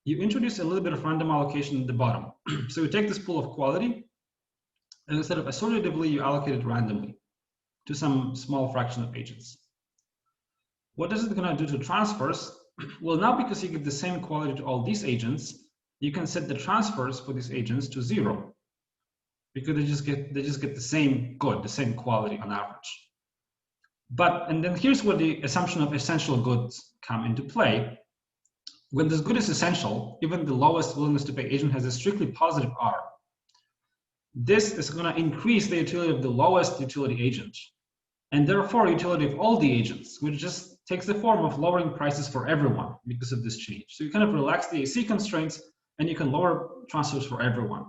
You introduce a little bit of random allocation at the bottom. So you take this pool of quality, and instead of assortatively, you allocate it randomly to some small fraction of agents. What is it going to do to transfers? Well, now because you give the same quality to all these agents, you can set the transfers for these agents to 0, because they just get the same good, the same quality on average. And then here's where the assumption of essential goods come into play. When this good is essential, even the lowest willingness to pay agent has a strictly positive R. This is going to increase the utility of the lowest utility agent, and therefore utility of all the agents, which just takes the form of lowering prices for everyone because of this change. So you kind of relax the AC constraints and you can lower transfers for everyone.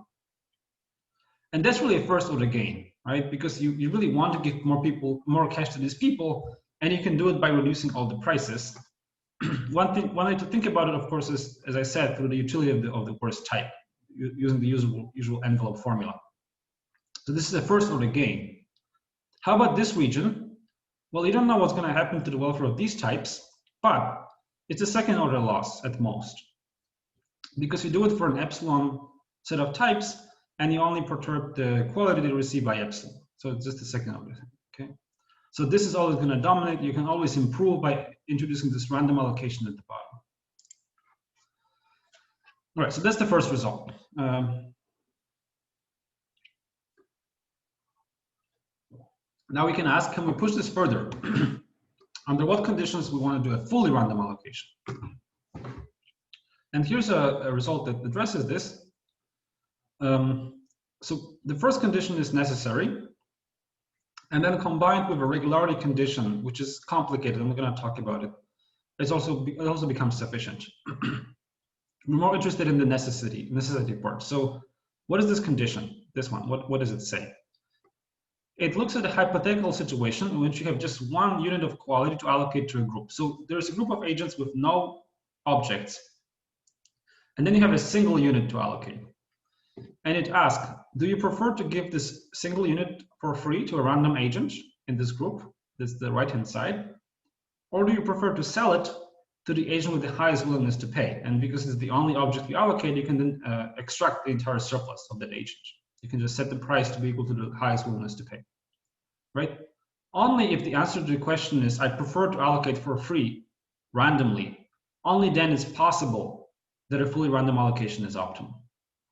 And that's really a first order gain, right? Because you really want to give more cash to these people, and you can do it by reducing all the prices. one way to think about it, of course, is, as I said, through the utility of the worst type, using the usual envelope formula. So this is a first order gain. How about this region? Well, you don't know what's going to happen to the welfare of these types, but it's a second order loss at most, because you do it for an epsilon set of types, and you only perturb the quality they receive by epsilon. So it's just a second order thing, okay? So this is always going to dominate. You can always improve by introducing this random allocation at the bottom. All right, so that's the first result. Now we can ask, can we push this further? Under what conditions we want to do a fully random allocation? And here's a result that addresses this. So the first condition is necessary, and then combined with a regularity condition, which is complicated, and we're going to talk about it, it also becomes sufficient. We're more interested in the necessity part. So what is this condition? This one, what does it say? It looks at a hypothetical situation in which you have just one unit of quality to allocate to a group. So there's a group of agents with no objects, and then you have a single unit to allocate. And it asks, do you prefer to give this single unit for free to a random agent in this group? That's the right-hand side. Or do you prefer to sell it to the agent with the highest willingness to pay? And because it's the only object you allocate, you can then extract the entire surplus of that agent. You can just set the price to be equal to the highest willingness to pay, right? Only if the answer to the question is, I prefer to allocate for free randomly, only then it's possible that a fully random allocation is optimal,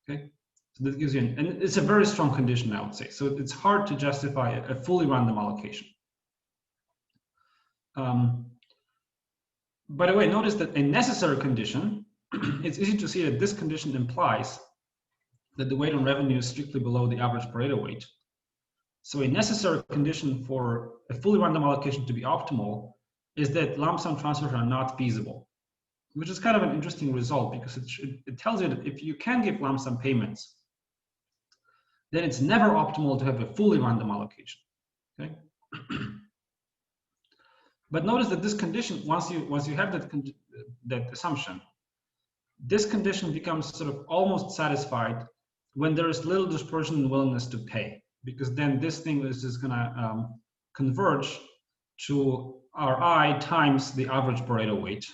okay? So that gives you, and it's a very strong condition, I would say. So it's hard to justify a fully random allocation. By the way, notice that a necessary condition, it's easy to see that this condition implies that the weight on revenue is strictly below the average Pareto weight. So a necessary condition for a fully random allocation to be optimal is that lump sum transfers are not feasible, which is kind of an interesting result, because it tells you that if you can give lump sum payments, then it's never optimal to have a fully random allocation, okay? But notice that this condition, once you have that assumption, this condition becomes sort of almost satisfied when there is little dispersion in willingness to pay, because then this thing is just going to converge to Ri times the average Pareto weight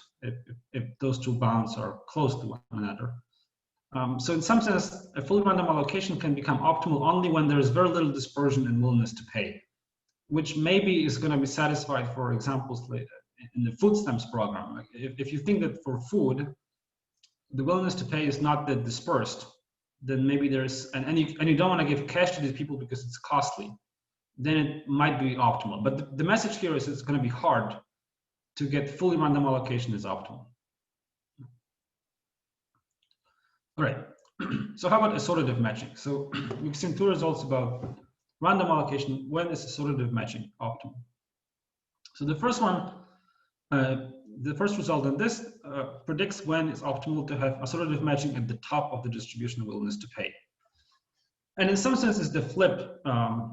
if those two bounds are close to one another. So in some sense, a fully random allocation can become optimal only when there is very little dispersion in willingness to pay, which maybe is going to be satisfied, for examples, in the food stamps program. Like if you think that for food, the willingness to pay is not that dispersed, then maybe there's, and you don't want to give cash to these people because it's costly, then it might be optimal. But the message here is it's going to be hard to get fully random allocation is optimal. All right, so how about assortative matching? So we've seen two results about random allocation. When is assortative matching optimal? So the first one, the first result in this predicts when it's optimal to have assortative matching at the top of the distribution of willingness to pay. And in some sense, it's the flip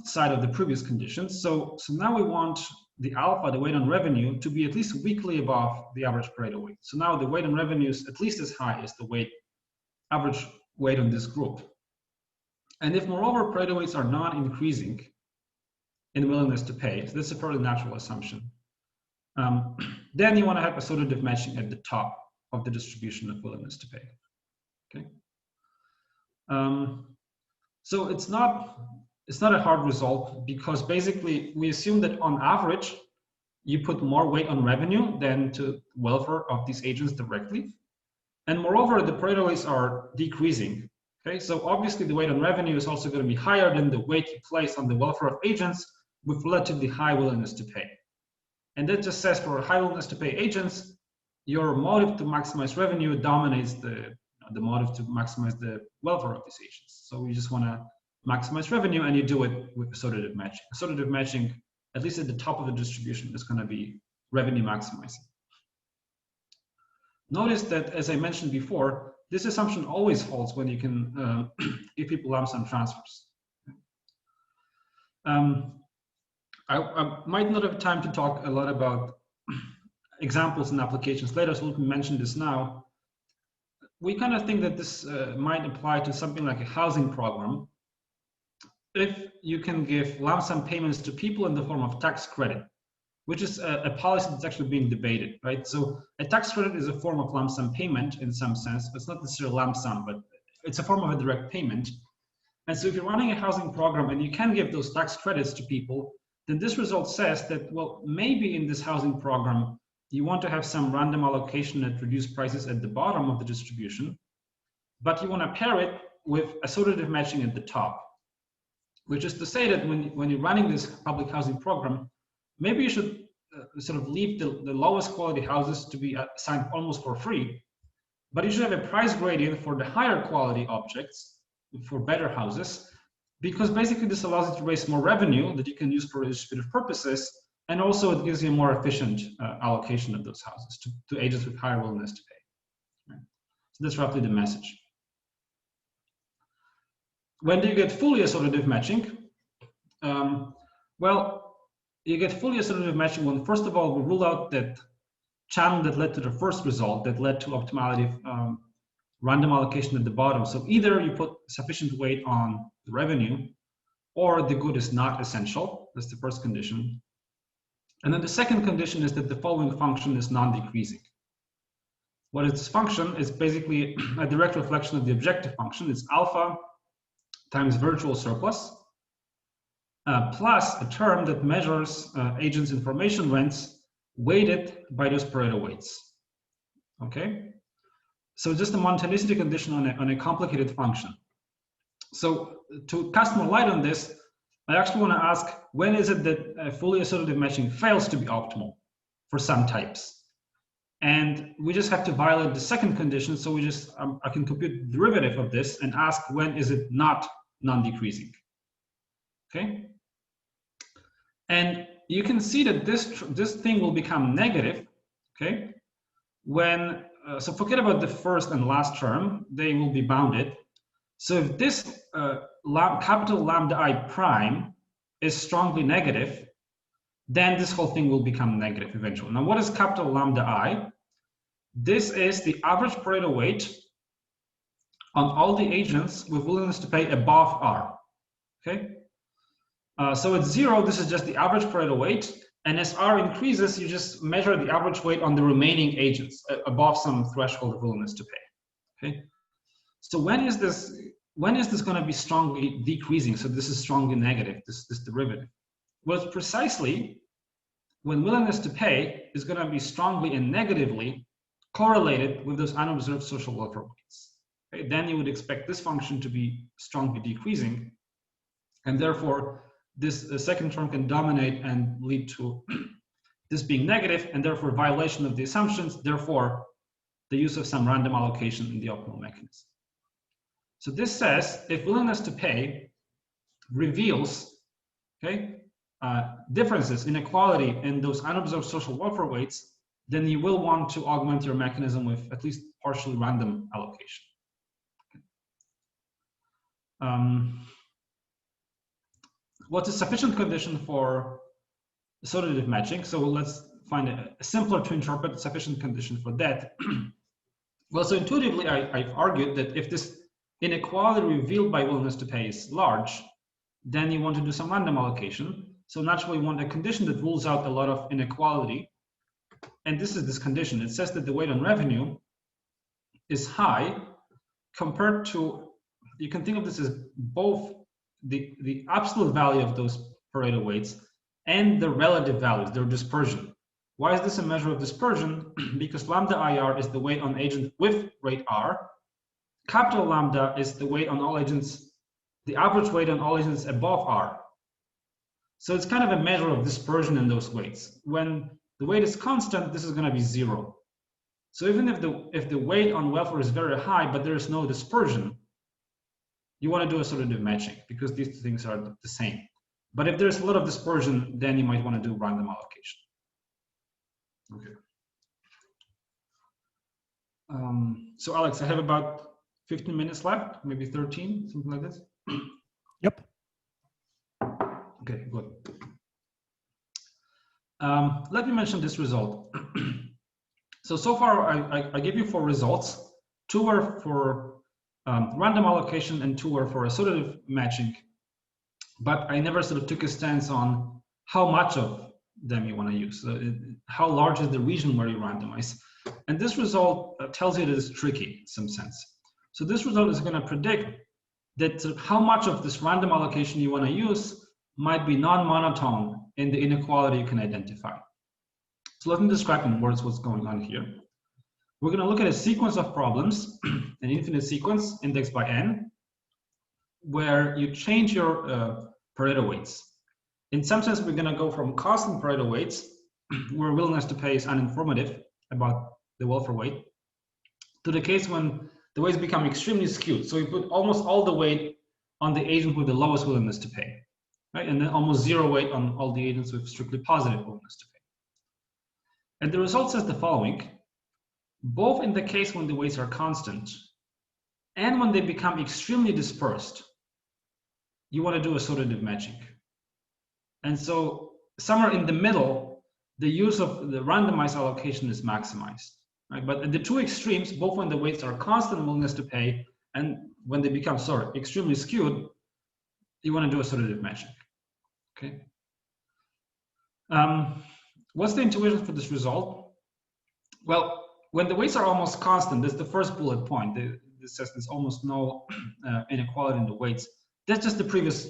side of the previous conditions. So now we want the alpha, the weight on revenue, to be at least weakly above the average Pareto weight. So now the weight on revenue is at least as high as the average weight on this group. And if moreover Pareto weights are non-increasing in willingness to pay, so that's a fairly natural assumption, then you want to have assortative matching at the top of the distribution of willingness to pay. Okay. So it's not a hard result, because basically we assume that on average you put more weight on revenue than to welfare of these agents directly, and moreover the Pareto weights are decreasing. Okay, so obviously the weight on revenue is also going to be higher than the weight you place on the welfare of agents with relatively high willingness to pay. And that just says for high willingness to pay agents, your motive to maximize revenue dominates the motive to maximize the welfare of these agents. So you just want to maximize revenue, and you do it with assortative matching. Assortative matching, at least at the top of the distribution, is going to be revenue maximizing. Notice that, as I mentioned before, this assumption always holds when you can give people lump sum transfers. I might not have time to talk a lot about examples and applications later, so let me mention this now. We kind of think that this might apply to something like a housing program if you can give lump sum payments to people in the form of tax credit, which is a policy that's actually being debated, right? So a tax credit is a form of lump sum payment in some sense. It's not necessarily lump sum, but it's a form of a direct payment. And so if you're running a housing program and you can give those tax credits to people, then this result says that, well, maybe in this housing program, you want to have some random allocation at reduced prices at the bottom of the distribution, but you want to pair it with assortative matching at the top, which is to say that when you're running this public housing program, maybe you should sort of leave the lowest quality houses to be assigned almost for free, but you should have a price gradient for the higher quality objects, for better houses, because basically this allows you to raise more revenue that you can use for redistributive purposes, and also it gives you a more efficient allocation of those houses to agents with higher willingness to pay. Right? So that's roughly the message. When do you get fully assortative matching? Well, you get fully assortative matching when, first of all, we rule out that channel that led to the first result, that led to optimality random allocation at the bottom. So either you put sufficient weight on the revenue, or the good is not essential. That's the first condition. And then the second condition is that the following function is non-decreasing. What is this function? Is basically a direct reflection of the objective function. It's alpha times virtual surplus plus a term that measures agents' information rents weighted by those Pareto weights. Okay? So just a monotonicity condition on a complicated function. So to cast more light on this, I actually want to ask, when is it that fully associative matching fails to be optimal for some types? And we just have to violate the second condition. So we just, I can compute the derivative of this and ask, when is it not non-decreasing? Okay. And you can see that this thing will become negative, okay, when, so forget about the first and last term, they will be bounded. So if this capital lambda I prime is strongly negative, then this whole thing will become negative eventually. Now, what is capital lambda I? This is the average Pareto weight on all the agents with willingness to pay above R, okay? So at 0, this is just the average Pareto weight, and as R increases, you just measure the average weight on the remaining agents above some threshold of willingness to pay, okay? So when is this going to be strongly decreasing? So this is strongly negative, this derivative. Well, it's precisely when willingness to pay is going to be strongly and negatively correlated with those unobserved social welfare weights. Okay? Then you would expect this function to be strongly decreasing, and therefore this second term can dominate and lead to this being negative, and therefore violation of the assumptions, therefore the use of some random allocation in the optimal mechanism. So this says if willingness to pay reveals, okay, differences, inequality in those unobserved social welfare weights, then you will want to augment your mechanism with at least partially random allocation. What's a sufficient condition for associative matching? So let's find a simpler to interpret sufficient condition for that. Well, so intuitively, I've argued that if this inequality revealed by willingness to pay is large, then you want to do some random allocation. So naturally, you want a condition that rules out a lot of inequality. And this is this condition. It says that the weight on revenue is high compared to, you can think of this as both the absolute value of those Pareto weights and the relative values, their dispersion. Why is this a measure of dispersion? Because lambda IR is the weight on agent with rate R. Capital lambda is the weight on all agents, the average weight on all agents above R. So it's kind of a measure of dispersion in those weights. When the weight is constant, this is going to be 0. So even if the weight on welfare is very high, but there is no dispersion, you want to do associative matching because these two things are the same. But if there's a lot of dispersion, then you might want to do random allocation. Okay. So Alex, I have about 15 minutes left, maybe 13, something like this. Yep. Okay, good. Let me mention this result. So far, I gave you 4 results. 2 were for random allocation and 2 were for associative matching. But I never sort of took a stance on how much of them you want to use. How large is the region where you randomize? And this result tells you that it's tricky in some sense. So this result is going to predict that how much of this random allocation you want to use might be non-monotone in the inequality you can identify. So let me describe in words what's going on here. We're going to look at a sequence of problems, an infinite sequence indexed by n, where you change your Pareto weights. In some sense, we're going to go from constant Pareto weights, where willingness to pay is uninformative about the welfare weight, to the case when the weights become extremely skewed. So you put almost all the weight on the agent with the lowest willingness to pay, right? And then almost 0 weight on all the agents with strictly positive willingness to pay. And the result says the following: both in the case when the weights are constant and when they become extremely dispersed, you want to do associative matching. And so somewhere in the middle, the use of the randomized allocation is maximized, right? But at the 2 extremes, both when the weights are constant willingness to pay and when they become extremely skewed, you want to do associative matching. Okay. What's the intuition for this result? Well, when the weights are almost constant, that's the first bullet point. This says there's almost no inequality in the weights. That's just the previous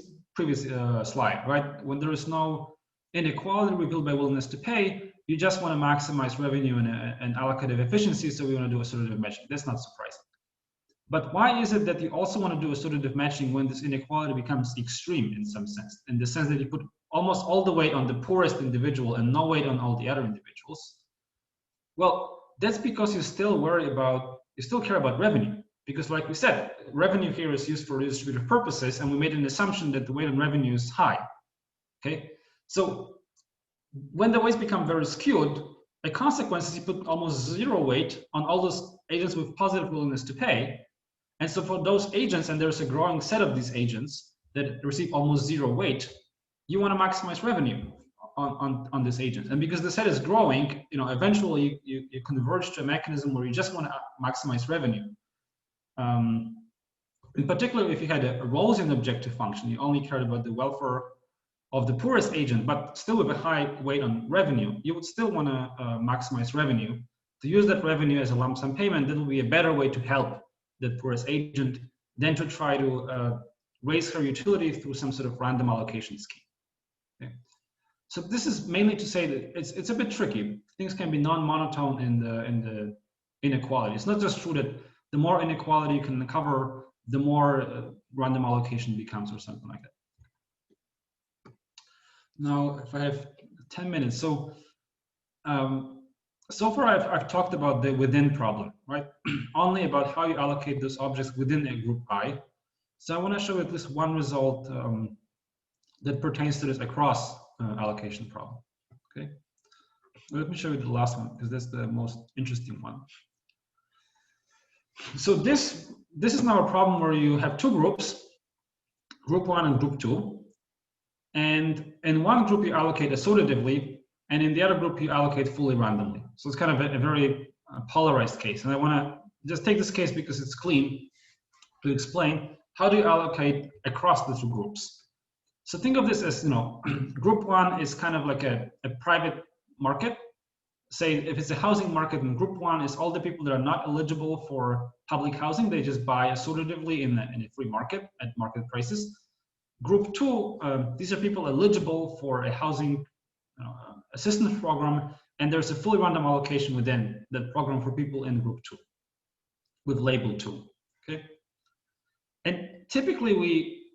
slide, right? When there is no inequality revealed by willingness to pay, you just want to maximize revenue and allocative efficiency, so we want to do associative matching. That's not surprising. But why is it that you also want to do associative matching when this inequality becomes extreme in some sense, in the sense that you put almost all the weight on the poorest individual and no weight on all the other individuals? Well, that's because you still care about revenue. Because like we said, revenue here is used for redistributive purposes, and we made an assumption that the weight on revenue is high, okay? So when the weights become very skewed, a consequence is you put almost 0 weight on all those agents with positive willingness to pay. And so for those agents, and there's a growing set of these agents that receive almost 0 weight, you want to maximize revenue on this agent. And because the set is growing, eventually you converge to a mechanism where you just want to maximize revenue. In particular, if you had a Rawlsian objective function, you only cared about the welfare of the poorest agent, but still with a high weight on revenue, you would still want to maximize revenue. To use that revenue as a lump sum payment, that will be a better way to help the poorest agent than to try to raise her utility through some sort of random allocation scheme. Okay. So this is mainly to say that it's a bit tricky. Things can be non-monotone in the inequality. It's not just true that the more inequality you can cover, the more random allocation becomes, or something like that. Now, if I have 10 minutes, so far I've talked about the within problem, right? Only about how you allocate those objects within a group I. So I want to show you at least one result that pertains to this across allocation problem. Okay, let me show you the last one because that's the most interesting one. So this is now a problem where you have 2 groups, group 1 and group 2, and in one group you allocate associatively, and in the other group you allocate fully randomly. So it's kind of a very polarized case, and I want to just take this case because it's clean to explain how do you allocate across the 2 groups. So think of this as, group 1 is kind of like a private market. Say if it's a housing market, in group 1 is all the people that are not eligible for public housing. They just buy associatively in a free market at market prices. Group 2, these are people eligible for a housing assistance program, and there's a fully random allocation within that program for people in group 2 with label 2. Okay, and typically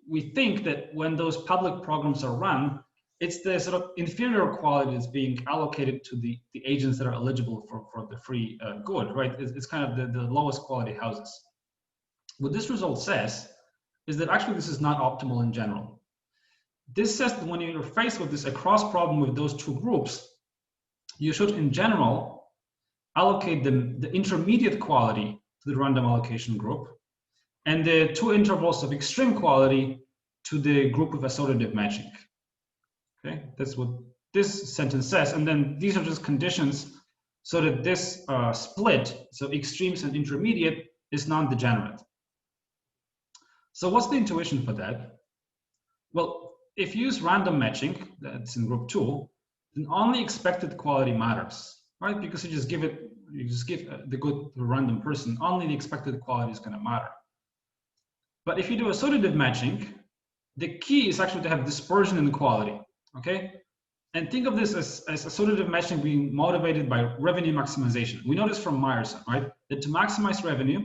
we think that when those public programs are run, it's the sort of inferior quality that's being allocated to the agents that are eligible for the free good, right? It's kind of the lowest quality houses. What this result says is that actually this is not optimal in general. This says that when you're faced with this across problem with those 2 groups, you should in general allocate the intermediate quality to the random allocation group and the 2 intervals of extreme quality to the group with associative matching. Okay, that's what this sentence says. And then these are just conditions so that this split, so extremes and intermediate, is non-degenerate. So what's the intuition for that? Well, if you use random matching, that's in group 2, then only expected quality matters, right? Because you just give the good to a random person, only the expected quality is going to matter. But if you do assortative matching, the key is actually to have dispersion in quality, okay? And think of this as assortative matching being motivated by revenue maximization. We know this from Meyerson, right? That to maximize revenue,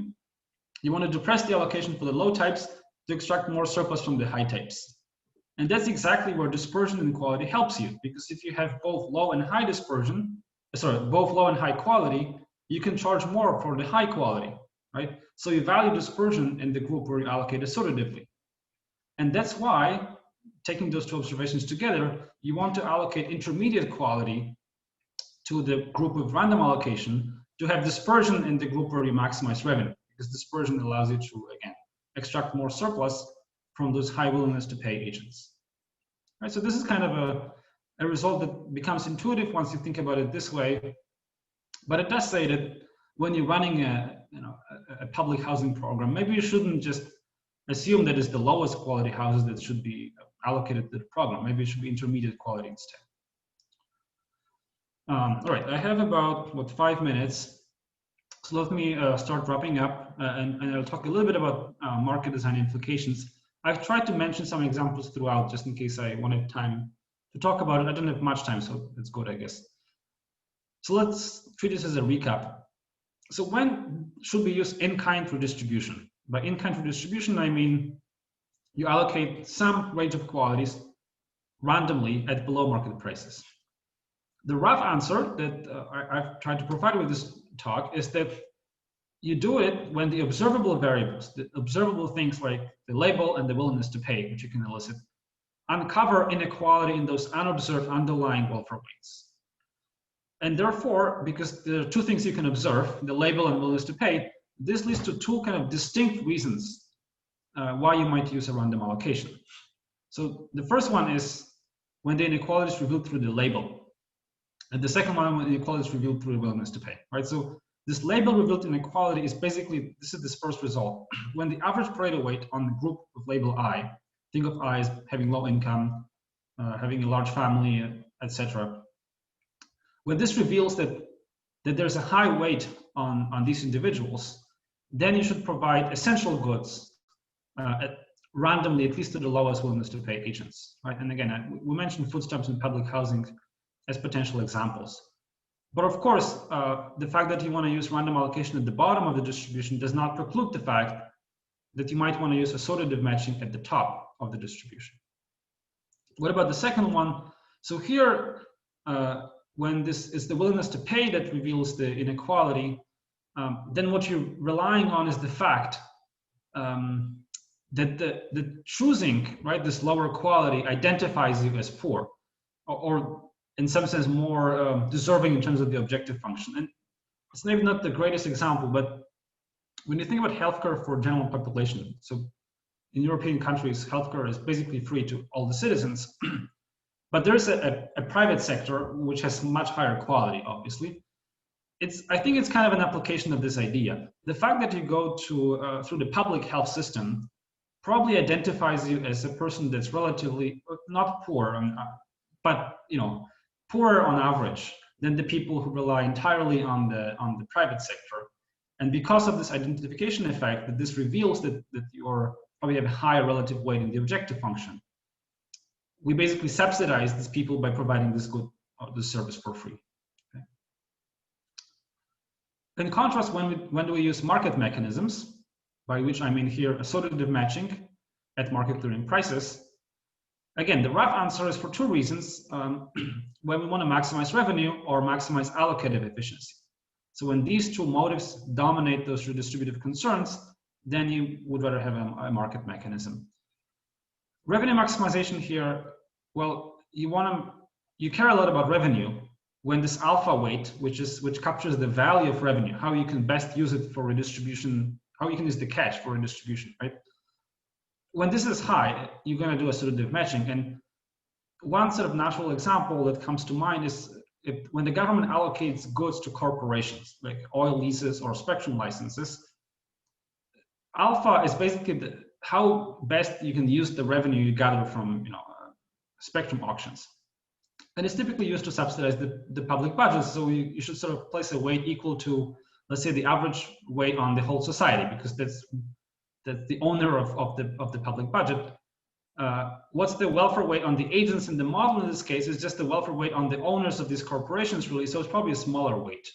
you want to depress the allocation for the low types to extract more surplus from the high types. And that's exactly where dispersion in quality helps you, because if you have both low and high dispersion, both low and high quality, you can charge more for the high quality, right? So you value dispersion in the group where you allocate assortatively. And that's why, taking those two observations together, you want to allocate intermediate quality to the group with random allocation to have dispersion in the group where you maximize revenue, because dispersion allows you to, again, extract more surplus from those high willingness to pay agents. Right, so this is kind of a result that becomes intuitive once you think about it this way, but it does say that when you're running a public housing program, maybe you shouldn't just assume that it's the lowest quality houses that should be allocated to the program. Maybe it should be intermediate quality instead. All right, I have about 5 minutes. So let me start wrapping up, and I'll talk a little bit about market design implications. I've tried to mention some examples throughout, just in case I wanted time to talk about it. I don't have much time, so it's good, I guess. So let's treat this as a recap. So when should we use in-kind redistribution? By in-kind redistribution, I mean you allocate some range of qualities randomly at below market prices. The rough answer that I've tried to provide with this talk is that you do it when the observable variables, the observable things like the label and the willingness to pay, which you can elicit, uncover inequality in those unobserved underlying welfare weights. And therefore, because there are two things you can observe, the label and willingness to pay, this leads to two kind of distinct reasons why you might use a random allocation. So the first one is when the inequality is revealed through the label. And the second one, when the inequality is revealed through the willingness to pay, right? So this label revealed inequality is basically, this is this first result. When the average Pareto weight on the group of label I, think of I as having low income, having a large family, etc. When this reveals that there's a high weight on these individuals, then you should provide essential goods randomly, at least to the lowest willingness to pay agents, right? And again, we mentioned food stamps and public housing as potential examples. But of course, the fact that you want to use random allocation at the bottom of the distribution does not preclude the fact that you might want to use assortative matching at the top of the distribution. What about the second one? So here, when this is the willingness to pay that reveals the inequality, then what you're relying on is the fact that the choosing, right, this lower quality identifies you as poor, or in some sense more deserving in terms of the objective function. And it's maybe not the greatest example, but when you think about healthcare for general population, so in European countries, healthcare is basically free to all the citizens, but there's a private sector which has much higher quality, obviously. I think it's kind of an application of this idea. The fact that you go to through the public health system probably identifies you as a person that's relatively not poor, but poorer on average than the people who rely entirely on the private sector. And because of this identification effect, that this reveals that you're probably have a higher relative weight in the objective function, we basically subsidize these people by providing this good this service for free. Okay. In contrast, when do we use market mechanisms, by which I mean here assortative matching at market clearing prices? Again, the rough answer is for two reasons. When we want to maximize revenue or maximize allocative efficiency. So when these two motives dominate those redistributive concerns, then you would rather have a market mechanism. Revenue maximization here, well, you care a lot about revenue when this alpha weight, which captures the value of revenue, how you can best use it for redistribution, how you can use the cash for redistribution, right? When this is high, you're going to do assortative matching. And one sort of natural example that comes to mind is when the government allocates goods to corporations, like oil leases or spectrum licenses, alpha is basically how best you can use the revenue you gather from spectrum auctions. And it's typically used to subsidize the public budget. So you should sort of place a weight equal to, let's say, the average weight on the whole society, because that's the owner of the public budget. What's the welfare weight on the agents in the model in this case is just the welfare weight on the owners of these corporations, really. So it's probably a smaller weight.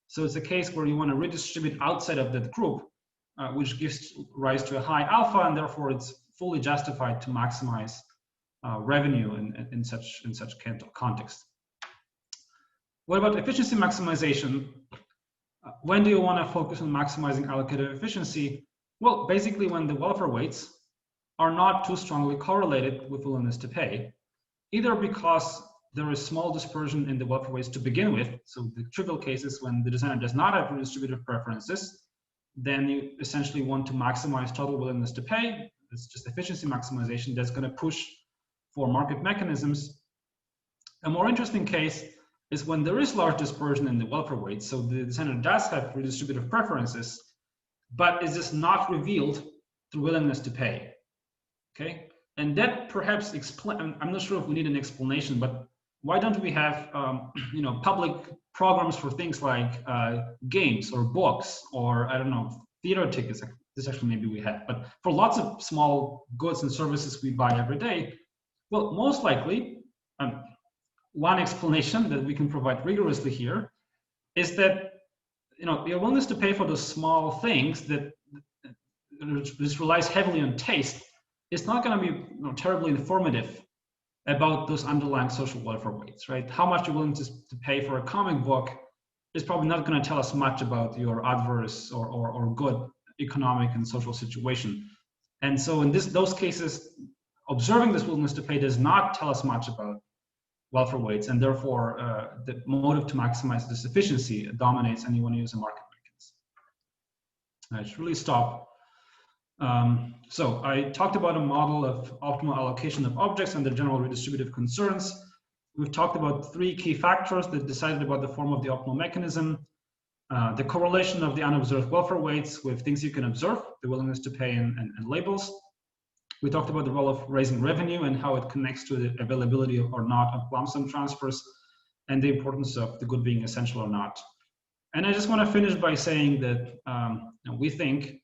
So it's a case where you want to redistribute outside of that group, which gives rise to a high alpha, and therefore it's fully justified to maximize revenue in such context. What about efficiency maximization? When do you want to focus on maximizing allocative efficiency? Well, basically when the welfare weights are not too strongly correlated with willingness to pay, either because there is small dispersion in the welfare weights to begin with. So the trivial cases when the designer does not have redistributive preferences, then you essentially want to maximize total willingness to pay. It's just efficiency maximization that's going to push for market mechanisms. A more interesting case is when there is large dispersion in the welfare weights. So the designer does have redistributive preferences, but is just not revealed through willingness to pay. Okay, and that perhaps I'm not sure if we need an explanation, but why don't we have public programs for things like games or books or I don't know, theater tickets? This actually maybe we have, but for lots of small goods and services we buy every day, well, most likely one explanation that we can provide rigorously here is that your willingness to pay for those small things that this relies heavily on taste is not going to be terribly informative about those underlying social welfare weights, right? How much you're willing to pay for a comic book is probably not going to tell us much about your adverse or good economic and social situation. And so in those cases, observing this willingness to pay does not tell us much about welfare weights, and therefore the motive to maximize this efficiency dominates, and you want to use a market mechanism. I should really stop. So I talked about a model of optimal allocation of objects and the general redistributive concerns. We've talked about 3 key factors that decided about the form of the optimal mechanism. The correlation of the unobserved welfare weights with things you can observe, the willingness to pay and labels. We talked about the role of raising revenue and how it connects to the availability or not of lump sum transfers, and the importance of the good being essential or not. And I just want to finish by saying that we think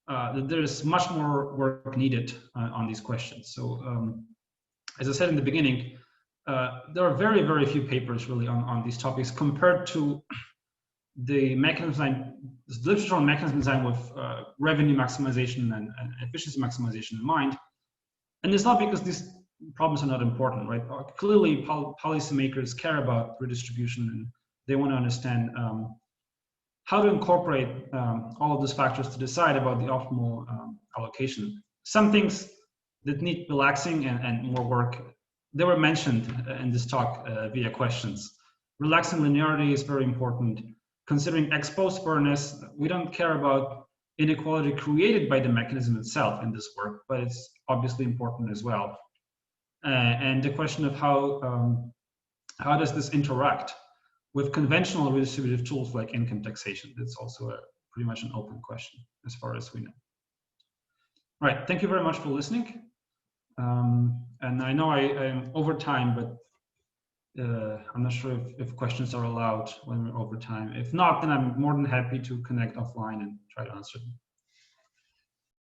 that there's much more work needed on these questions. So as I said in the beginning, there are very, very few papers really on these topics compared to the mechanism design, the literature on mechanism design with revenue maximization and efficiency maximization in mind. And it's not because these problems are not important, right? Clearly, policymakers care about redistribution and they want to understand how to incorporate all of those factors to decide about the optimal allocation. Some things that need relaxing and more work, they were mentioned in this talk via questions. Relaxing linearity is very important. Considering ex post fairness, we don't care about inequality created by the mechanism itself in this work, but it's obviously important as well. And the question of how does this interact with conventional redistributive tools like income taxation? That's also pretty much an open question as far as we know. All right, thank you very much for listening. And I know I am over time, but I'm not sure if questions are allowed when we're over time. If not, then I'm more than happy to connect offline and try to answer them.